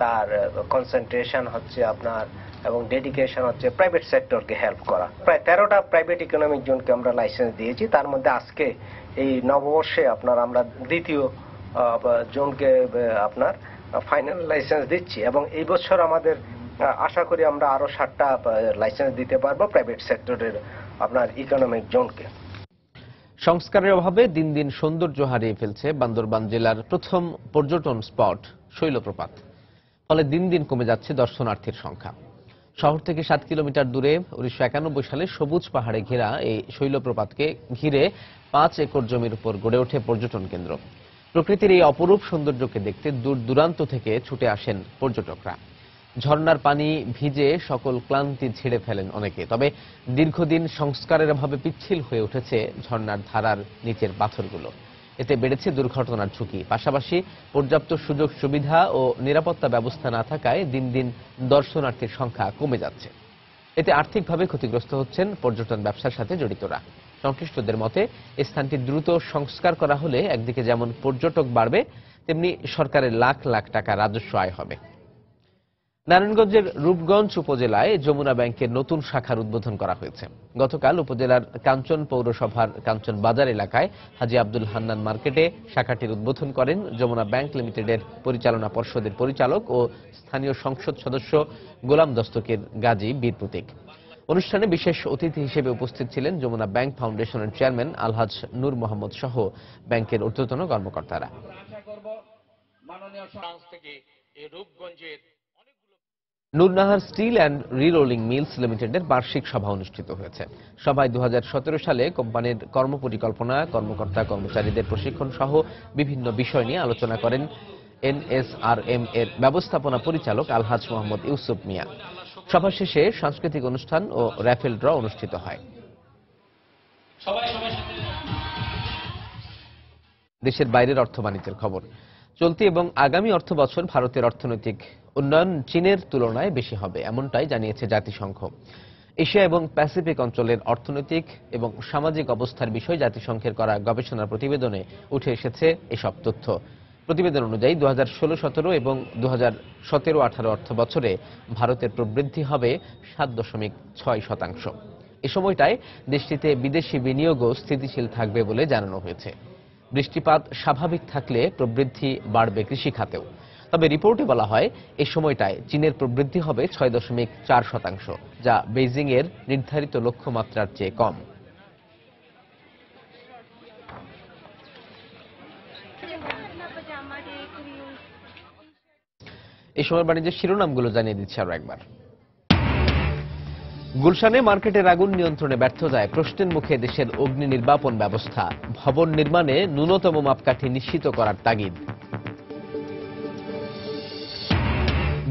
তার কনসেন্ট্রেশন হচ্ছে আপনার এবং ডেডিকেশন হচ্ছে প্রাইভেট সেক্টরকে হেল্প করা। প্রায় 13টা প্রাইভেট ইকোনমিক জোনকে আমরা লাইসেন্স দিয়েছি, তার মধ্যে আজকে এই নববর্ষে আপনার আমরা দ্বিতীয় জোনকে আপনার ফাইনাল লাইসেন্স দিচ্ছি এবং এই বছর আমাদের আশা করি আমরা আরো 7টা লাইসেন্স দিতে পারবো প্রাইভেট সেক্টরের আপনার ইকোনমিক জোনকে। সংস্কারের অভাবে দিন দিন সৌন্দর্য হারিয়ে ফেলছে বান্দরবান জেলার প্রথম পর্যটন স্পট শৈলপ্রপাত। ফলে দিন দিন কমে যাচ্ছে দর্শনার্থীর সংখ্যা। শহর থেকে 7 কিলোমিটার দূরে 1991 সালে সবুজ পাহাড়ে ঘেরা এই শৈলপ্রপাতকে ঘিরে 5 একর জমির উপর গড়ে ওঠে পর্যটন কেন্দ্র। প্রকৃতির এই অপরূপ সৌন্দর্যকে দেখতে দূর দূরান্ত থেকে ছুটে আসেন পর্যটকরা। ঝর্ণার পানি ভিজে সকল ক্লান্তি ঝেড়ে ফেলেন অনেকে। তবে দীর্ঘদিন সংস্কারের অভাবে পিচ্ছিল হয়ে উঠেছে ঝর্ণার ধারার নিচের পাথরগুলো। এতে বেড়েছে দুর্ঘটনার ঝুঁকি। পাশাপাশি পর্যাপ্ত সুযোগ সুবিধা ও নিরাপত্তা ব্যবস্থা না থাকায় দিন দিন দর্শনার্থীর সংখ্যা কমে যাচ্ছে। এতে আর্থিকভাবে ক্ষতিগ্রস্ত হচ্ছেন পর্যটন ব্যবসার সাথে জড়িতরা। সংশ্লিষ্টদের মতে স্থানটি দ্রুত সংস্কার করা হলে একদিকে যেমন পর্যটক বাড়বে, তেমনি সরকারের লাখ লাখ টাকা রাজস্ব আয় হবে। নারায়ণগঞ্জের রূপগঞ্জ উপজেলায় যমুনা ব্যাংকের নতুন শাখার উদ্বোধন করা হয়েছে। গতকাল উপজেলার কাঞ্চন পৌরসভার কাঞ্চন বাজার এলাকায় হাজী আব্দুল হান্নান মার্কেটে শাখাটির উদ্বোধন করেন যমুনা ব্যাংক লিমিটেডের পরিচালনা পর্ষদের পরিচালক ও স্থানীয় সংসদ সদস্য গোলাম দস্তগীর গাজী বীর প্রতীক। অনুষ্ঠানে বিশেষ অতিথি হিসেবে উপস্থিত ছিলেন যমুনা ব্যাংক ফাউন্ডেশনের চেয়ারম্যান আলহাজ নূর মোহাম্মদ সহ ব্যাংকের ঊর্ধ্বতন কর্মকর্তারা। নূরনাহার স্টিল অ্যান্ড রিরোলিং মিলস লিমিটেডের বার্ষিক সভা অনুষ্ঠিত হয়েছে। সভায় 2017 সালে কোম্পানির কর্মপরিকল্পনা, কর্মকর্তা কর্মচারীদের প্রশিক্ষণ সহ বিভিন্ন বিষয় নিয়ে আলোচনা করেন NSRM এর ব্যবস্থাপনা পরিচালক আলহাজ মোহাম্মদ ইউসুফ মিয়া। সভা শেষে সাংস্কৃতিক অনুষ্ঠান ও র্যাফেল ড্র অনুষ্ঠিত হয়। দেশের বাইরের অর্থ বাণিজ্যের খবর। চলতি এবং আগামী অর্থ বছর ভারতের অর্থনৈতিক উন্নয়ন চীনের তুলনায় বেশি হবে, এমনটাই জানিয়েছে জাতিসংঘ। এশিয়া এবং প্যাসিফিক অঞ্চলের অর্থনৈতিক এবং সামাজিক অবস্থার বিষয়ে জাতিসংঘের করা গবেষণার প্রতিবেদনে উঠে এসেছে এসব তথ্য। প্রতিবেদন অনুযায়ী 2016-17 এবং 2017-18 অর্থ বছরে ভারতের প্রবৃদ্ধি হবে 7.6%। এ সময়টায় দেশটিতে বিদেশি বিনিয়োগও স্থিতিশীল থাকবে বলে জানানো হয়েছে। বৃষ্টিপাত স্বাভাবিক থাকলে প্রবৃদ্ধি বাড়বে কৃষি খাতেও। তবে রিপোর্টে বলা হয় এ সময়টায় চীনের প্রবৃদ্ধি হবে 6.4%, যা বেইজিং এর নির্ধারিত লক্ষ্যমাত্রার চেয়ে কম। এই সময় বাণিজ্যের শিরোনামগুলো জানিয়ে দিচ্ছি আরো একবার। গুলশানে মার্কেটের আগুন নিয়ন্ত্রণে ব্যর্থতায় প্রশ্নের মুখে দেশের অগ্নি নির্বাপন ব্যবস্থা। ভবন নির্মাণে ন্যূনতম মাপকাঠি নিশ্চিত করার তাগিদ।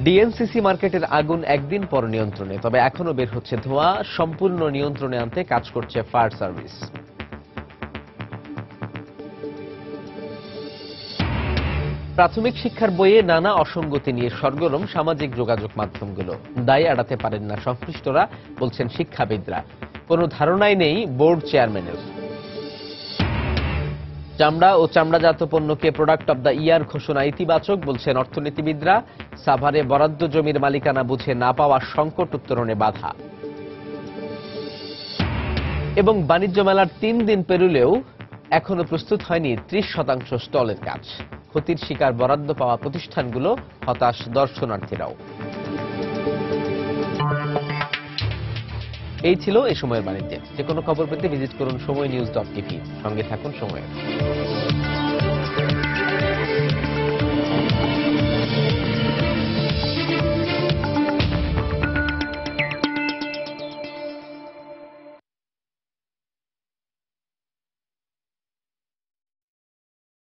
ডিএনসিসি মার্কেটের আগুন একদিন পর নিয়ন্ত্রণে, তবে এখনো বের হচ্ছে ধোঁয়া। সম্পূর্ণ নিয়ন্ত্রণে আনতে কাজ করছে ফায়ার সার্ভিস। প্রাথমিক শিক্ষার বইয়ে নানা অসঙ্গতি নিয়ে সরগরম সামাজিক যোগাযোগ মাধ্যমগুলো। দায় এড়াতে পারেন না সংশ্লিষ্টরা, বলছেন শিক্ষাবিদরা। কোনো ধারণাই নেই বোর্ড চেয়ারম্যানের। চামড়া ও চামড়াজাত পণ্যকে প্রোডাক্ট অব দ্য ইয়ার ঘোষণা ইতিবাচক, বলছেন অর্থনীতিবিদরা। সাভারে বরাদ্দ জমির মালিকানা বুঝে না পাওয়া সংকট উত্তরণে বাধা। এবং বাণিজ্য মেলার 3 দিন পেরুলেও এখনো প্রস্তুত হয়নি 30% স্টলের কাজ। ক্ষতির শিকার বরাদ্দ পাওয়া প্রতিষ্ঠানগুলো, হতাশ দর্শনার্থীরাও। এই ছিল এ সময়ের বাণিজ্যে। যে কোনো খবর পেতে ভিজিট করুন সময়নিউজ.tv। সঙ্গে থাকুন সময়।